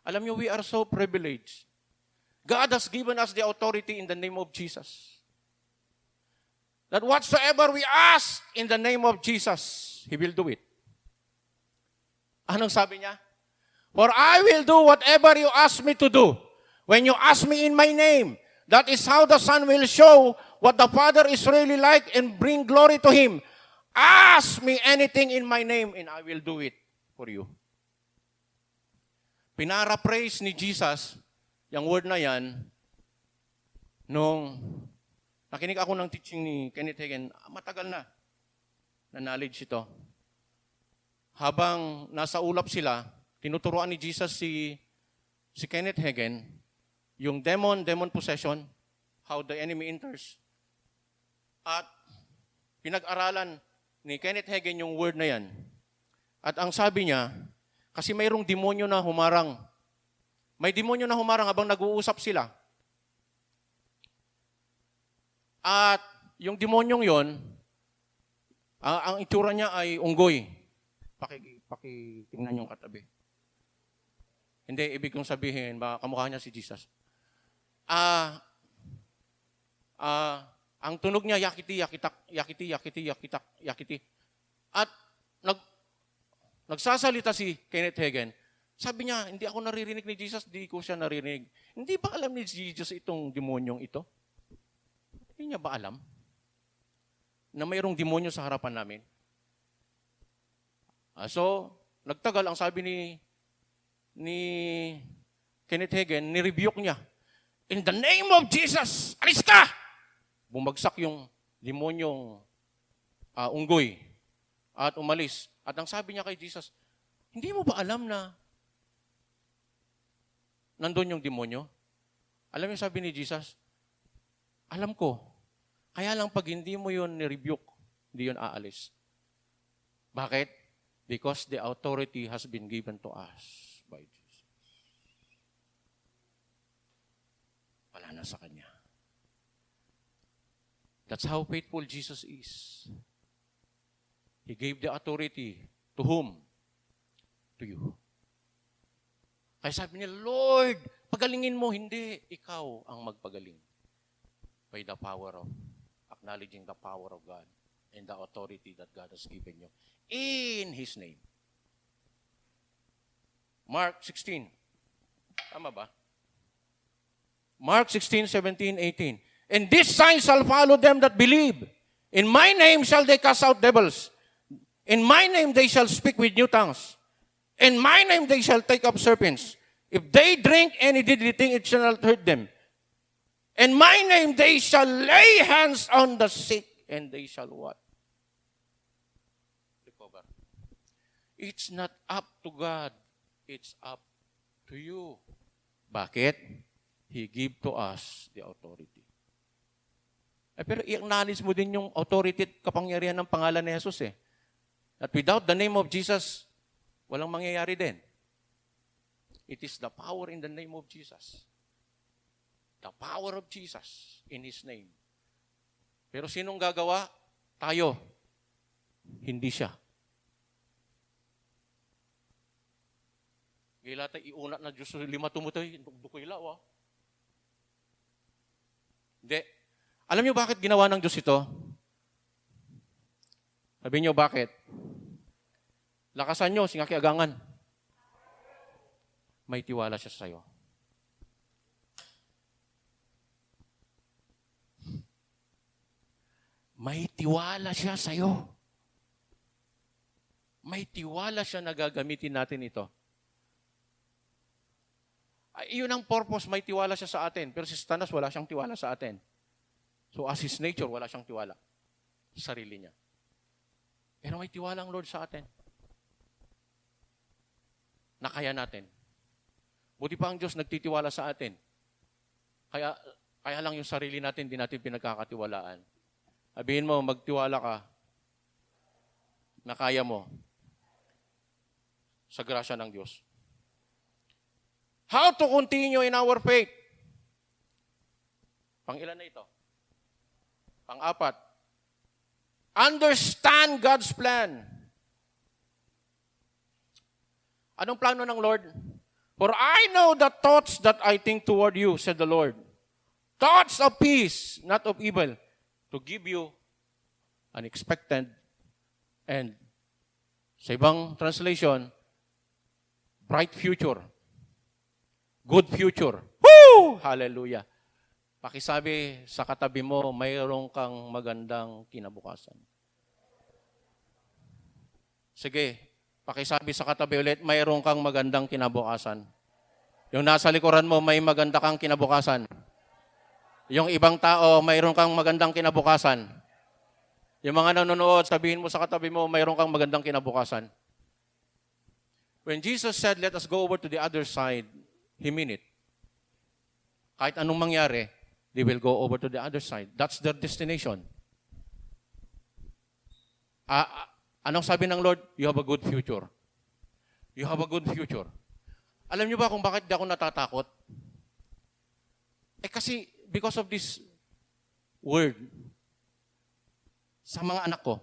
S2: Alam niyo, we are so privileged. God has given us the authority in the name of Jesus. That whatsoever we ask in the name of Jesus, He will do it. Anong sabi niya? For I will do whatever you ask me to do. When you ask me in my name, that is how the Son will show what the Father is really like and bring glory to Him. Ask me anything in my name and I will do it for you. Pinara-praise ni Jesus, yung word na yan, nung nakinig ako ng teaching ni Kenneth Hagin, matagal na knowledge ito. Habang nasa ulap sila, tinuturuan ni Jesus si Kenneth Hagin, yung demon possession, how the enemy enters. At pinag-aralan ni Kenneth Hagin yung word na yan. At ang sabi niya, kasi mayroong demonyo na humarang. May demonyo na humarang habang nag-uusap sila. At yung demonyong yon, ang itsura niya ay unggoy. Pakitingnan yung katabi. Hindi, ibig kong sabihin, baka kamukha niya si Jesus. Ang tunog niya, yakiti, yakitak, yakiti, yakiti, yakitak, yakiti. At nagsasalita si Kenneth Hagin. Sabi niya, hindi ako naririnig ni Jesus, hindi ko siya naririnig. Hindi ba alam ni Jesus itong demonyong ito? Hindi niya ba alam na mayroong demonyo sa harapan namin? So, nagtagal, ang sabi ni Kenneth Hagin, ni-rebuke niya. In the name of Jesus, alis ka! Bumagsak yung demonyong unggoy at umalis. At ang sabi niya kay Jesus, hindi mo ba alam na nandun yung demonyo? Alam niyo sabi ni Jesus, alam ko. Kaya lang pag hindi mo yun ni-rebuke, hindi yun aalis. Bakit? Because the authority has been given to us by Jesus. Wala na sa Kanya. That's how faithful Jesus is. He gave the authority to whom? To you. Kaya sabi niya, Lord, pagalingin mo. Hindi, ikaw ang magpagaling. By the power of, acknowledging the power of God and the authority that God has given you. In His name. Mark 16. Tama ba? Mark 16, 17, 18. And these signs shall follow them that believe. In my name shall they cast out devils. In my name they shall speak with new tongues. In my name they shall take up serpents. If they drink any deadly thing, it shall not hurt them. In my name they shall lay hands on the sick, and they shall what? Recover. It's not up to God. It's up to you. Bakit? He gave to us the authority. Pero i-acknowledge mo din yung authority at kapangyarihan ng pangalan ni Jesus eh. That without the name of Jesus, walang mangyayari din. It is the power in the name of Jesus. The power of Jesus in His name. Pero sinong gagawa? Tayo. Hindi siya. Gila tayo, iunat na Diyos, lima tumutoy, dukoy lawa. Hindi. Alam niyo bakit ginawa ng Diyos ito? Sabihin niyo bakit? Lakasan niyo, singakiagangan. May tiwala siya sa'yo. May tiwala siya sa'yo. May tiwala siya na gagamitin natin ito. Iyon ang purpose, may tiwala siya sa atin. Pero si Satanas, wala siyang tiwala sa atin. So as His nature, wala siyang tiwala sa sarili niya. Pero may tiwala ang Lord sa atin. Na kaya natin. Buti pa ang Diyos nagtitiwala sa atin. Kaya lang yung sarili natin, hindi natin pinagkakatiwalaan. Sabihin mo, magtiwala ka na kaya mo sa grasya ng Diyos. How to continue in our faith? Pang-ilan na ito? Pang-apat. Understand God's plan. Anong plano ng Lord? For I know the thoughts that I think toward you, said the Lord. Thoughts of peace, not of evil, to give you an expected and, sa ibang translation, bright future. Good future. Woo! Hallelujah. Pakisabi sa katabi mo, mayroong kang magandang kinabukasan. Sige, pakisabi sa katabi ulit, mayroong kang magandang kinabukasan. Yung nasa likuran mo, may maganda kang kinabukasan. Yung ibang tao, mayroong kang magandang kinabukasan. Yung mga nanonood, sabihin mo sa katabi mo, mayroong kang magandang kinabukasan. When Jesus said, let us go over to the other side, He meant it. Kahit anong mangyari, they will go over to the other side. That's their destination. Anong sabi ng Lord? You have a good future. You have a good future. Alam niyo ba kung bakit di ako natatakot? Kasi because of this word sa mga anak ko,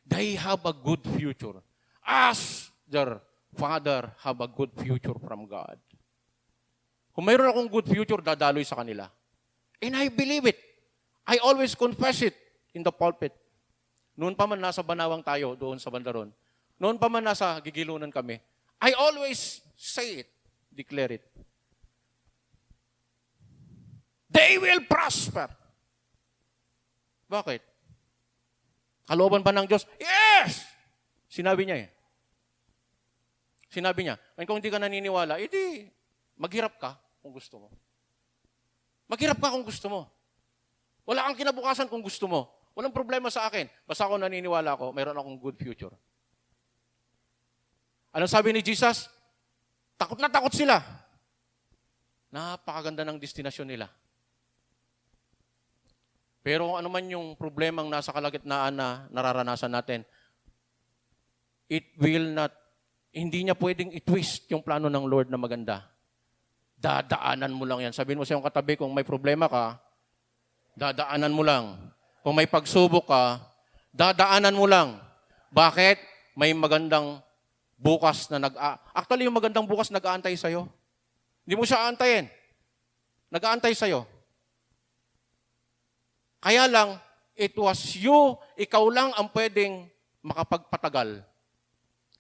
S2: they have a good future. As their father have a good future from God. Kung mayroon akong good future, dadaloy sa kanila. And I believe it. I always confess it in the pulpit. Noon pa man nasa Banawang tayo, doon sa Bandaron. Noon pa man nasa Gigilunan kami. I always say it, declare it. They will prosper. Bakit? Kalooban ba ng Diyos? Yes! Sinabi niya eh. Sinabi niya. At kung hindi ka naniniwala, edi maghirap ka kung gusto mo. Maghirap ka kung gusto mo. Wala kang kinabukasan kung gusto mo. Walang problema sa akin. Basta ako naniniwala ko, mayroon akong good future. Anong sabi ni Jesus? Takot na takot sila. Napakaganda ng destinasyon nila. Pero ano man yung problemang nasa kalagitnaan na nararanasan natin, hindi niya pwedeng i-twist yung plano ng Lord na maganda. Dadaanan mo lang yan. Sabihin mo sa iyong katabi, kung may problema ka, dadaanan mo lang. Kung may pagsubok ka, dadaanan mo lang. Bakit? May magandang bukas na Actually, yung magandang bukas nag-aantay sa'yo. Hindi mo siya aantayin. Nag-aantay sa'yo. Kaya lang, it was ikaw lang ang pwedeng makapagpatagal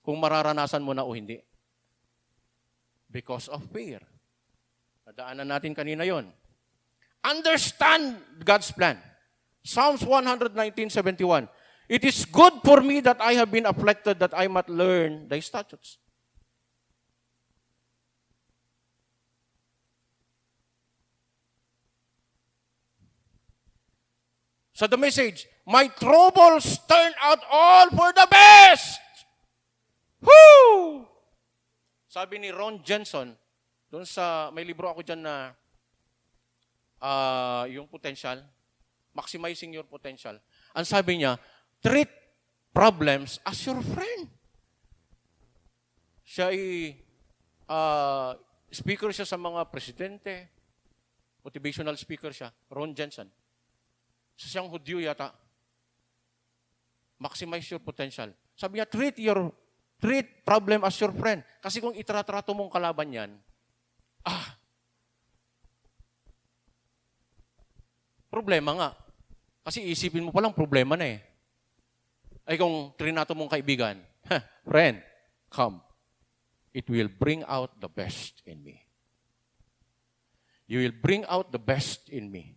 S2: kung mararanasan mo na o hindi. Because of fear. Nadaanan natin kanina yon. Understand God's plan. Psalms 119:71. It is good for me that I have been afflicted, that I might learn thy statutes. So the message, my troubles turn out all for the best. Woo! Sabi ni Ron Jensen, doon may libro ako dyan na yung potential, maximizing your potential. Ang sabi niya, treat problems as your friend. Siya ay speaker siya sa mga presidente, motivational speaker siya, Ron Jensen. Sa siyang Hudyo yata, maximize your potential. Sabi niya, treat problem as your friend. Kasi kung itratrato mong kalaban yan, problema nga. Kasi isipin mo palang problema na eh. Ay kung trinato mong kaibigan, friend, come. It will bring out the best in me. You will bring out the best in me.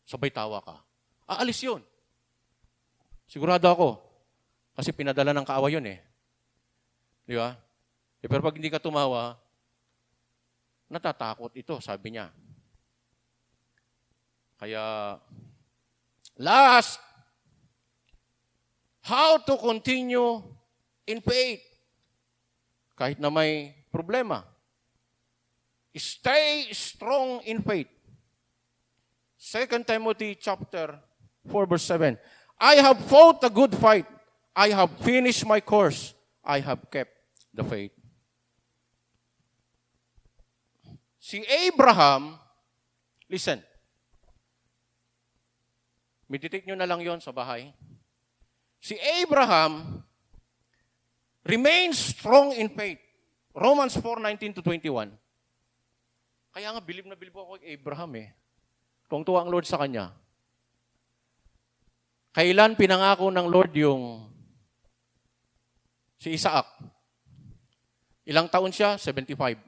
S2: Sabay tawa ka. Aalis yun. Sigurado ako. Kasi pinadala ng kaawa yun eh. Di ba? Pero pag hindi ka tumawa, natatakot ito, sabi niya. Kaya, last, how to continue in faith. Kahit na may problema. Stay strong in faith. 2 Timothy chapter 4 verse 7. I have fought a good fight. I have finished my course. I have kept the faith. Si Abraham, listen. Meditate nyo na lang yon sa bahay. Si Abraham remains strong in faith. Romans 4:19-21. Kaya nga, bilib na bilib ako kay Abraham eh. Kung tuwa ang Lord sa kanya. Kailan pinangako ng Lord yung si Isaac? Ilang taon siya? 75.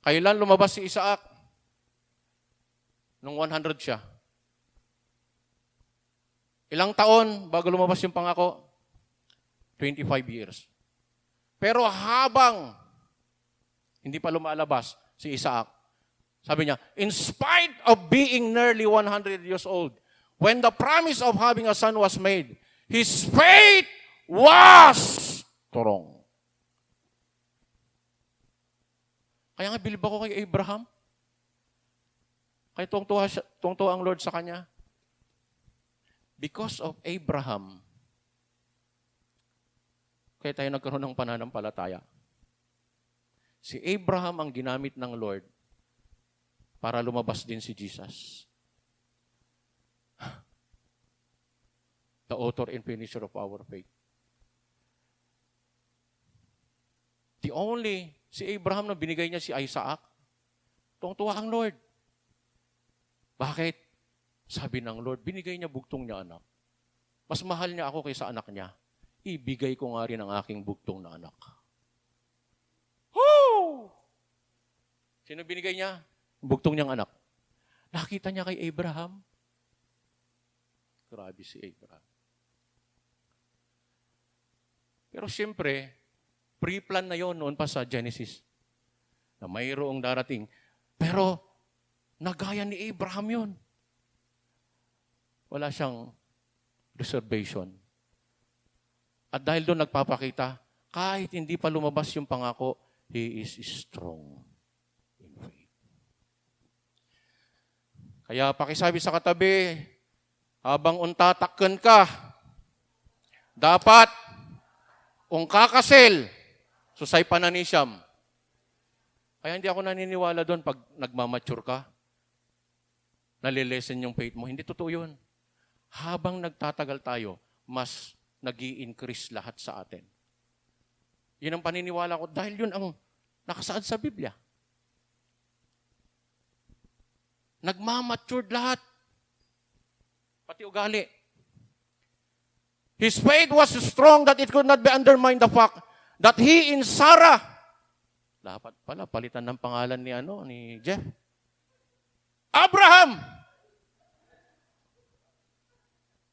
S2: Kailan lumabas si Isaac? Nung 100 siya. Ilang taon bago lumabas yung pangako? 25 years. Pero habang hindi pa lumalabas si Isaac, sabi niya, in spite of being nearly 100 years old, when the promise of having a son was made, his faith was strong. Kaya nga bilib ako kay Abraham. Kaya tuwang-tuwa ang Lord sa kanya. Because of Abraham, kaya tayo nagkaroon ng pananampalataya. Si Abraham ang ginamit ng Lord para lumabas din si Jesus. The author and finisher of our faith. Si Abraham na binigay niya si Isaac, tuwang-tuwa ang Lord. Bakit? Sabi ng Lord, binigay niya bugtong niya anak. Mas mahal niya ako kaysa anak niya. Ibigay ko nga rin ang aking bugtong na anak. Woo! Sino binigay niya? Bugtong niyang anak. Nakita niya kay Abraham. Grabe si Abraham. Pero siyempre, pre-plan na yon noon pa sa Genesis na mayroong darating. Pero nagaya ni Abraham yon. Wala siyang reservation. At dahil doon nagpapakita, kahit hindi pa lumabas yung pangako, he is strong in faith. Kaya pakisabi sa katabi, habang untatakkan ka, dapat kung kakasel, susay pananisyam. Kaya hindi ako naniniwala doon pag nagmamature ka, nalilesen yung faith mo. Hindi totoo yun. Habang nagtatagal tayo, mas nag-i-increase lahat sa atin. Yun ang paniniwala ko dahil yun ang nakasaad sa Biblia. Nagmamatured lahat. Pati ugali. His faith was strong that it could not be undermined the fact that he in Sarah, dapat pala palitan ng pangalan ni Jeff. Abraham!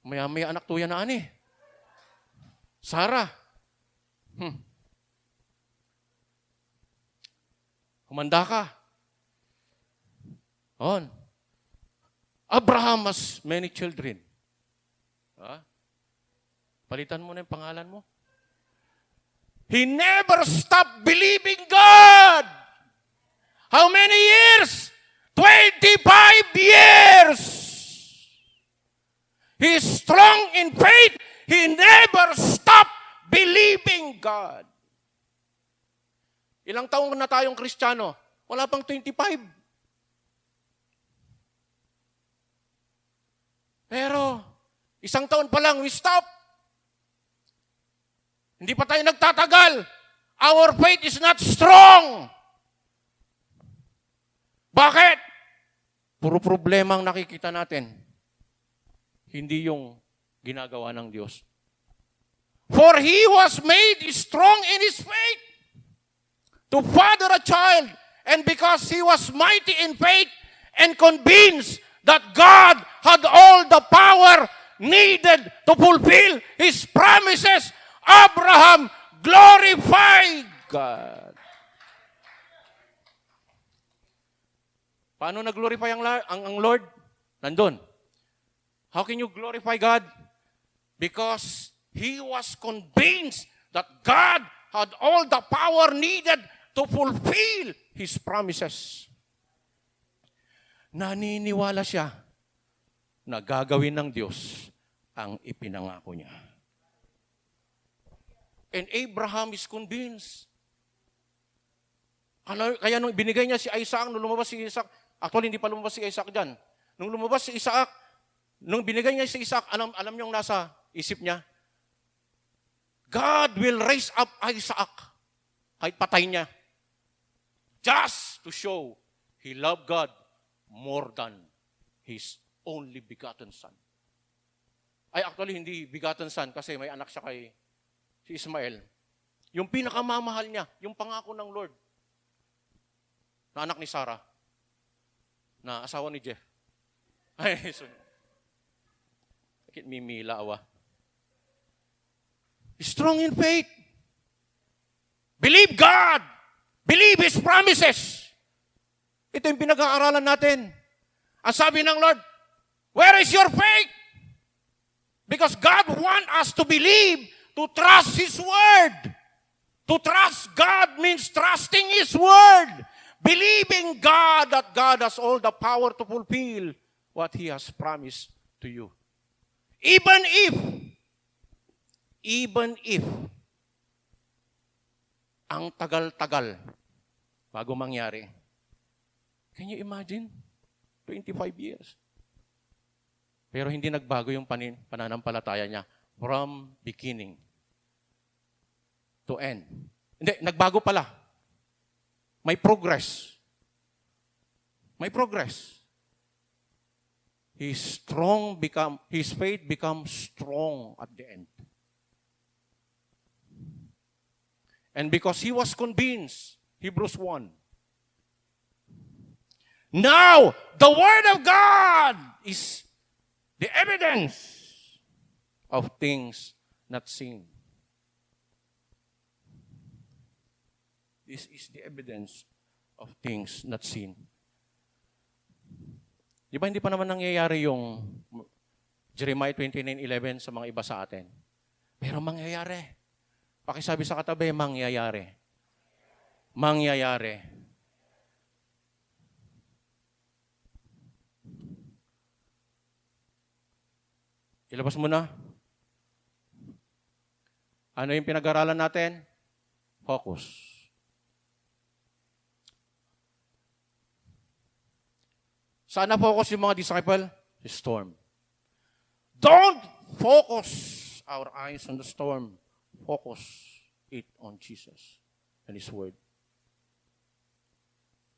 S2: May anak tuya na ani. Sarah. Humanda ka. On. Abraham has many children. Palitan mo na yung pangalan mo. He never stopped believing God. How many years? 25 years. He's strong in faith. He never stopped believing God. Ilang taong na tayong Kristiyano? Wala pang 25. Pero, isang taon pa lang, we stop. Hindi pa tayo nagtatagal. Our faith is not strong. Bakit? Puro problema ang nakikita natin. Hindi yung ginagawa ng Diyos. For he was made strong in his faith to father a child. And because he was mighty in faith and convinced that God had all the power needed to fulfill his promises, Abraham glorified God. Paano nag-glorify ang Lord? Nandun. How can you glorify God? Because he was convinced that God had all the power needed to fulfill his promises. Naniniwala siya na gagawin ng Diyos ang ipinangako niya. And Abraham is convinced. Kaya nung binigay niya si Isaac, nung lumabas si Isaac, actually hindi pa lumabas si Isaac dyan. Nung lumabas si Isaac, nung binigay niya si Isaac, alam niyong nasa isip niya, God will raise up Isaac kahit patay niya. Just to show he loved God more than his only begotten son. Ay, actually, hindi begotten son kasi may anak siya kay si Ismael. Yung pinakamamahal niya, yung pangako ng Lord, na anak ni Sarah, na asawa ni Jeff. Ay, so, bakit mimila awa? Strong in faith. Believe God. Believe His promises. Ito yung pinag-aaralan natin. Ang sabi ng Lord, where is your faith? Because God wants us to believe, to trust His Word. To trust God means trusting His Word. Believing God that God has all the power to fulfill what He has promised to you. Even if ang tagal-tagal bago mangyari. Can you imagine? 25 years. Pero hindi nagbago yung pananampalataya niya from beginning to end. Hindi, nagbago pala. May progress. May progress. his faith becomes strong at the end. And because he was convinced, Hebrews 1. Now, the Word of God is the evidence of things not seen. This is the evidence of things not seen. Di ba hindi pa naman nangyayari yung Jeremiah 29:11 sa mga iba sa atin? Pero mangyayari. Pakisabi sa katabi, mangyayari. Mangyayari. Ilabas mo na. Ano yung pinag-aralan natin? Focus. Saan na focus yung mga disciple? The storm. Don't focus our eyes on the storm. Focus it on Jesus and His Word.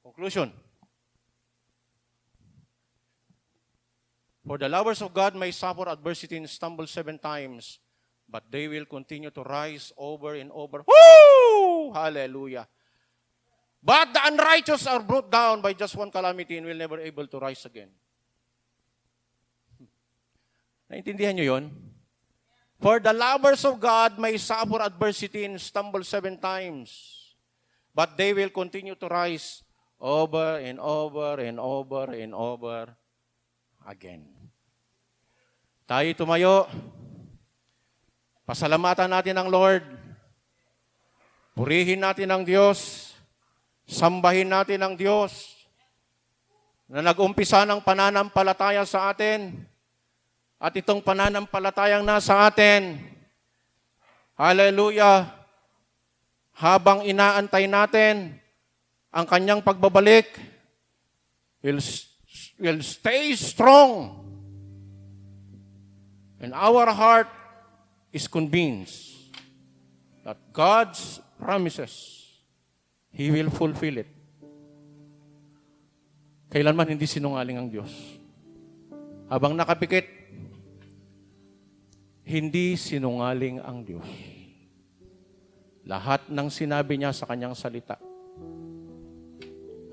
S2: Conclusion. For the lovers of God may suffer adversity and stumble 7 times, but they will continue to rise over and over. Woo! Hallelujah. But the unrighteous are brought down by just one calamity and will never able to rise again. Naintindihan nyo yun? For the lovers of God may suffer adversity and stumble 7 times, but they will continue to rise over and over and over and over again. Tayo tumayo. Pasalamatan natin ang Lord. Purihin natin ang Diyos. Sambahin natin ang Diyos na nag-umpisa ng pananampalataya sa atin. At itong pananampalatayang nasa atin, hallelujah, habang inaantay natin ang kanyang pagbabalik, will stay strong. And our heart is convinced that God's promises, He will fulfill it. Kailanman hindi sinungaling ang Diyos. Habang nakapikit, hindi sinungaling ang Diyos. Lahat ng sinabi niya sa kanyang salita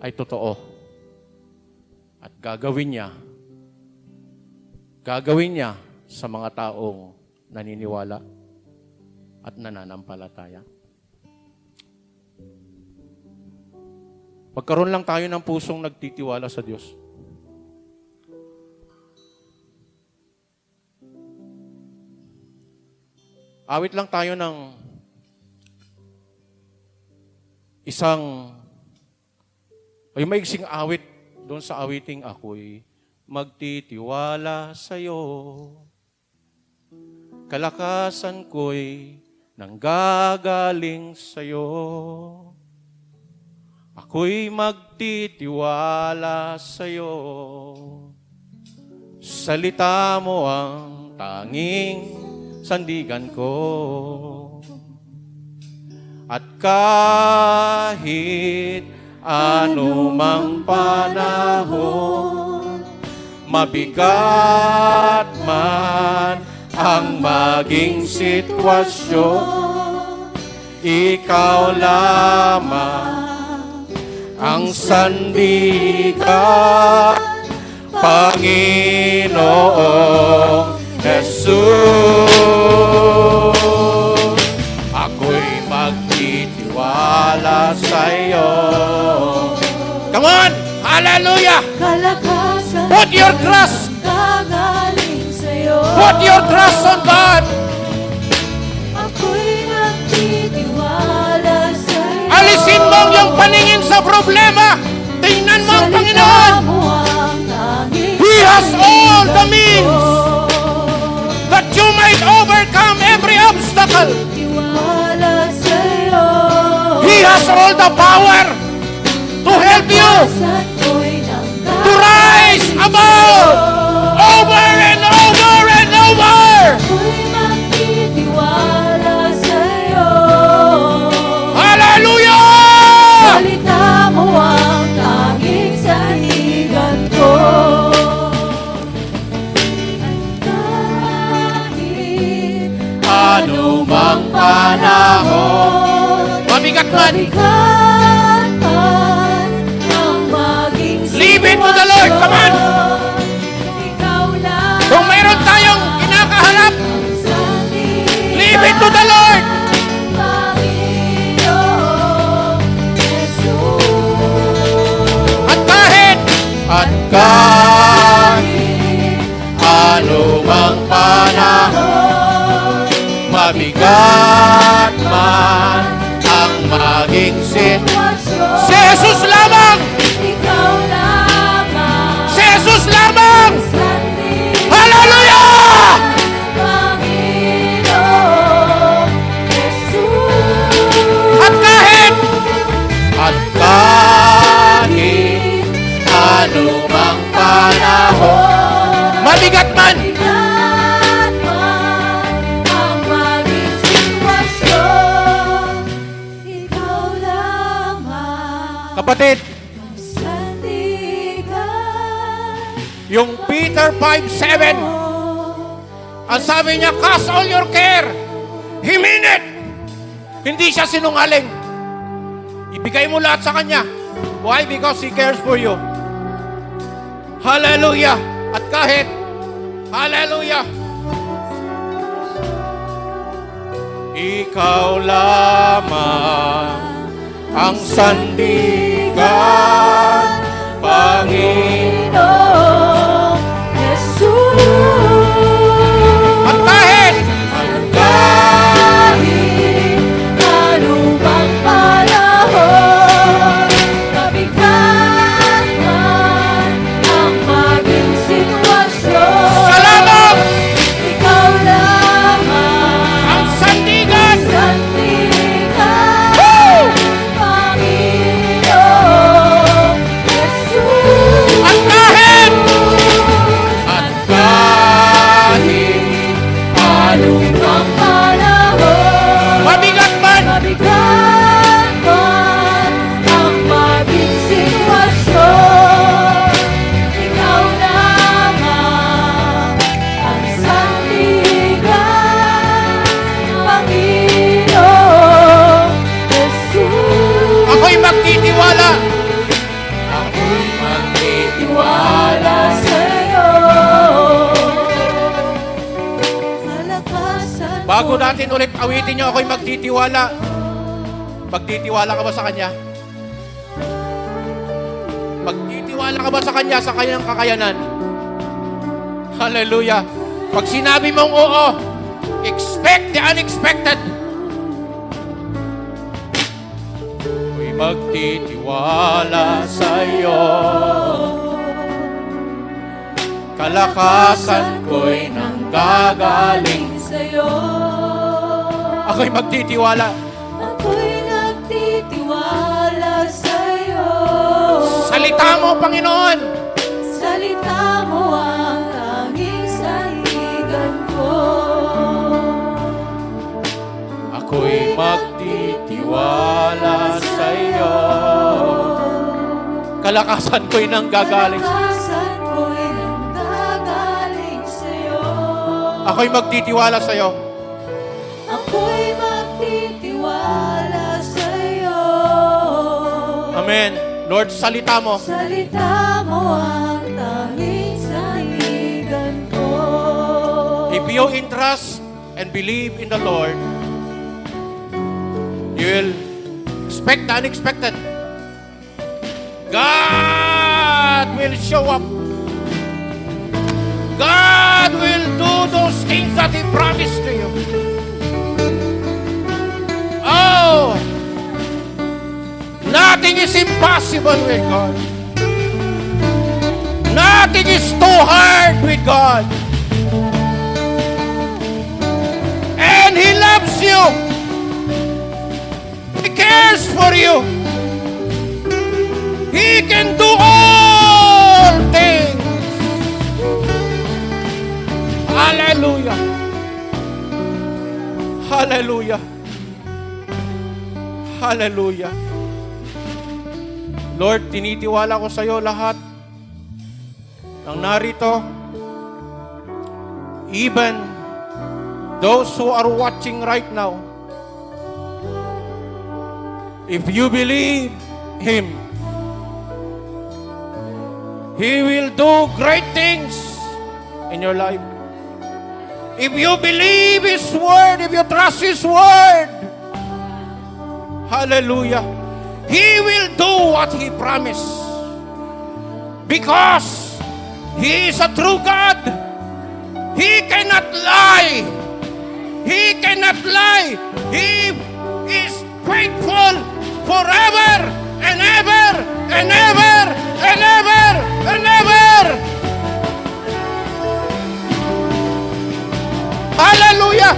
S2: ay totoo. At gagawin niya sa mga taong naniniwala at nananampalataya. Magkaroon lang tayo ng pusong nagtitiwala sa Diyos. Awit lang tayo ng yung maigsing awit doon sa awiting ako'y magtitiwala sa'yo. Kalakasan ko'y nanggagaling sa'yo. Ako'y magtitiwala sa'yo. Salita mo ang tanging sandigan ko. At kahit anumang panahon, mabigat man ang maging sitwasyon, ikaw lamang ang sandigan, Panginoong Jesus. Ako'y magtitiwala sa'yo. Come on! Hallelujah! Put your trust! Put your trust on God!
S3: Ako'y magtitiwala sa'yo.
S2: Alisin mo yung paningin sa problema. Tingnan mo ang Panginoon. He has all the means that you might overcome every obstacle. He has all the power to help you to rise above, over and over and over. Hallelujah!
S3: Salita mo ang tanging sandigan ko.
S2: anumang panahon. Mabigat man.
S3: Mabigat man ang maging
S2: Leave it to the Lord. Come on.
S3: Ikaw lang
S2: Kung mayroon tayong kinakaharap,
S3: ang sandigan.
S2: leave it to the Lord.
S3: Panginoong Jesus.
S2: At kahit anumang panahon, mabigat man ang maging
S3: Sitwasyon.
S2: Si Jesus lamang!
S3: Ikaw lamang
S2: Si Jesus lamang!
S3: sandigan.
S2: Hallelujah!
S3: Panginoong Jesus.
S2: At kahit anumang panahon, mabigat man,
S3: Mabigat man ang maging sitwasyon, ikaw lamang
S2: kapatid,
S3: ang sandigan.
S2: yung Peter 5:7, ang sabi niya, cast all your care. He mean it. Hindi siya sinungaling. Ibigay mo lahat sa Kanya. Why? Because He cares for you. Hallelujah. At kahit, hallelujah, ikaw lamang ang sandigan, Panginoon.
S3: Panginoong Jesus.
S2: At kahit
S3: Kahit anumang panahon, mabigat man ang maging sitwasyon,
S2: salamat
S3: ikaw lamang
S2: ang sandigan.
S3: sandigan.
S2: Woo!
S3: Panginoong Jesus.
S2: At kahit
S3: Anumang panahon,
S2: mabigat man,
S3: mabigat man ang maging sitwasyon, ikaw lamang ang sandigan, Panginoong Jesus.
S2: ako'y magtitiwala.
S3: Tiwala sa'yo. Sa lakasan
S2: Bago
S3: mo.
S2: natin ulit awitin niyo, ako'y magtitiwala. Magtitiwala ka ba sa Kanya? Magtitiwala ka ba sa Kanya, sa Kanyang kakayanan? Hallelujah. Pag sinabi mong oo, expect the unexpected. Ako'y magtitiwala sa iyo. Kalakasan ko'y nanggagaling.
S3: Sa'yo.
S2: Ako'y magtitiwala.
S3: Ako'y nagtitiwala sa'yo.
S2: Salita mo, Panginoon.
S3: Salita mo ang tanging sandigan ko.
S2: Ako'y magtitiwala sa iyo. Kalakasan ko'y nanggagaling.
S3: Kalakasan ko'y nanggagaling sa'yo.
S2: Ako'y magtitiwala sa iyo.
S3: Ako'y magtitiwala sa'yo.
S2: Amen. Lord, salita mo.
S3: Salita mo ang tanging sandigan ko.
S2: If you entrust and believe in the Lord, you will expect the unexpected. God will show up. God will do those things that He promised to you. Oh, nothing is impossible with God. Nothing is too hard with God. And He loves you. He cares for you. He can do all things. Hallelujah. Hallelujah. Hallelujah. Lord, tinitiwala ko sa iyo lahat ng narito, even those who are watching right now, if you believe Him, He will do great things in your life. If you believe His Word, if you trust His Word, hallelujah, He will do what He promised. Because He is a true God. He cannot lie. He cannot lie. He is faithful forever and ever and ever and ever and ever. Hallelujah!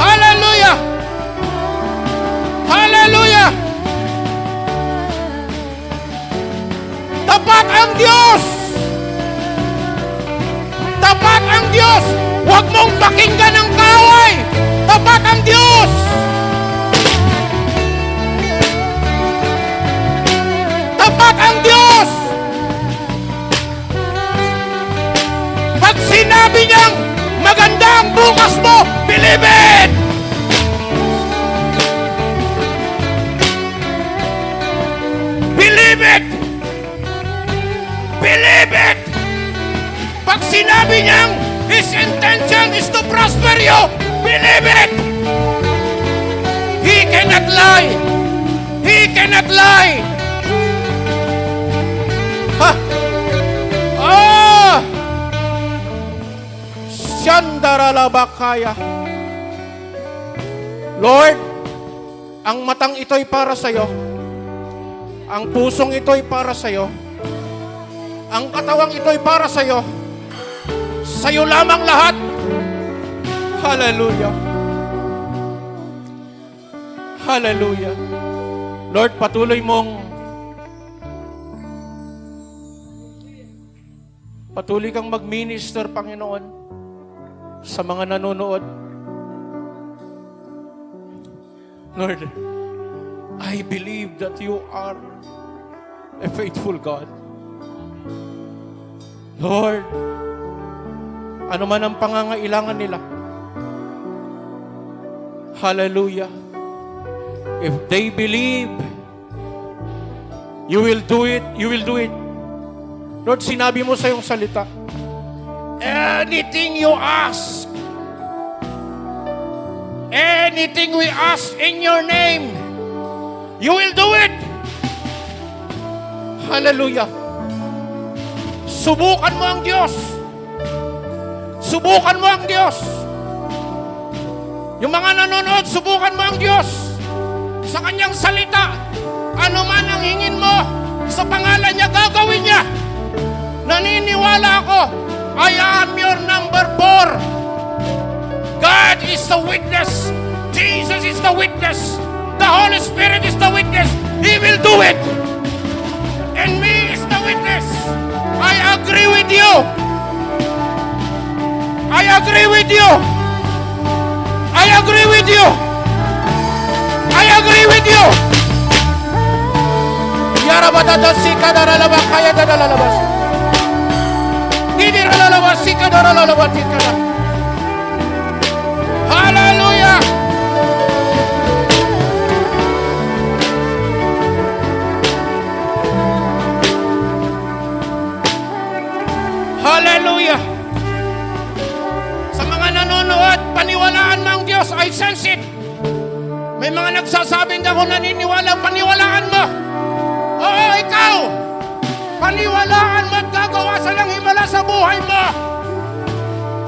S2: Hallelujah! Hallelujah! Tapat ang Diyos! Tapat ang Diyos! Huwag mong pakinggan ang kaway! Tapat ang Diyos! Tapat ang Diyos! Pag sinabi niyang maganda ang bukas mo, believe it! Believe it! Believe it! Pag sinabi niyang His intention is to prosper you, believe it! He cannot lie! He cannot lie! Ha! Ah! Syandaralabakaya. Lord, ang matang ito'y para sa'yo. Ang pusong ito'y para sa'yo. Ang katawang ito'y para sa'yo. Sa'yo lamang lahat. Hallelujah. Hallelujah. Lord, patuloy kang mag-minister, Panginoon, sa mga nanonood. Lord, I believe that you are a faithful God. Lord, ano man ang pangangailangan nila, hallelujah, if they believe, you will do it, you will do it. Lord, sinabi mo sa iyong salita, anything you ask, anything we ask in your name, you will do it. Hallelujah. Subukan mo ang Diyos. Subukan mo ang Diyos. Yung mga nanonood, subukan mo ang Diyos. Sa kanyang salita, ano man ang hingin mo, sa pangalan niya, gagawin niya. Naniniwala ako, I am your number 4. God is the witness. Jesus is the witness. The Holy Spirit is the witness. He will do it. And me is the witness. I agree with you. I agree with you. I agree with you. I agree with you. Yarabadadasika daralabakaya dadalalabas. Gidiralabasika daralabatika. Hallelujah. Hallelujah. Sa mga nanonood, paniwalaan mo ang Diyos. I sense it. May mga nagsasabing ako naniniwala, paniwalaan mo. Oo, ikaw. Paniwalaan mo at gagawa sa lang himala sa buhay mo.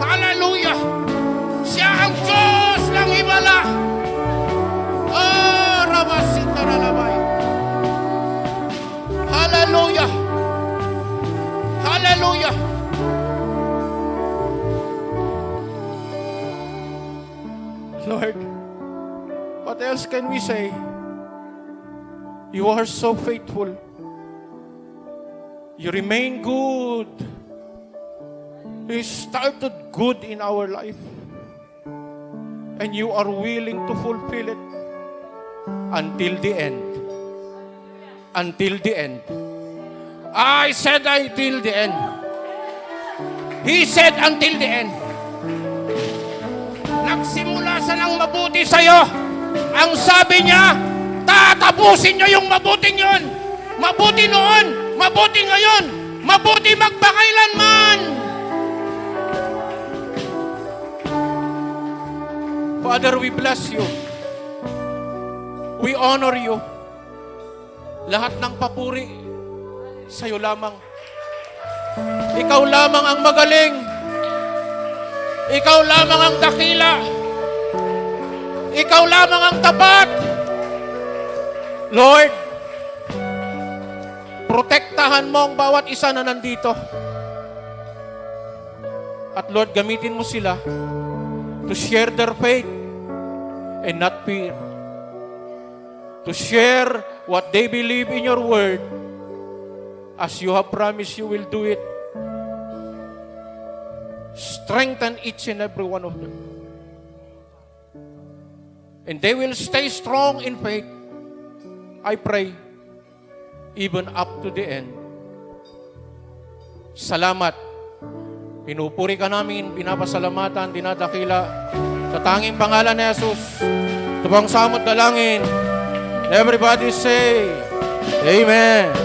S2: Hallelujah. Siya ang Diyos ng himala. Oh, Rabasita Ralabay. Hallelujah. Hallelujah. Lord, what else can we say? You are so faithful. You remain good. You started good in our life. And you are willing to fulfill it until the end. Until the end. I said until the end. He said until the end. naranasan ang mabuti sa'yo. Ang sabi niya, tatapusin niyo yung mabuting yun. Mabuti noon, mabuti ngayon, mabuti magpakailanman. Father, we bless you. We honor you. Lahat ng papuri sa'yo lamang. Ikaw lamang ang magaling. Ikaw lamang ang dakila. Ikaw lamang ang tapat. Lord, protektahan mo ang bawat isa na nandito. At Lord, gamitin mo sila to share their faith and not fear. To share what they believe in your word. As you have promised, you will do it. Strengthen each and every one of them. And they will stay strong in faith. I pray, even up to the end. Salamat. Pinupuri ka namin, pinapasalamatan, dinadakila sa tanging pangalan ni Jesus. Ito bang samot dalangin. Everybody say, Amen.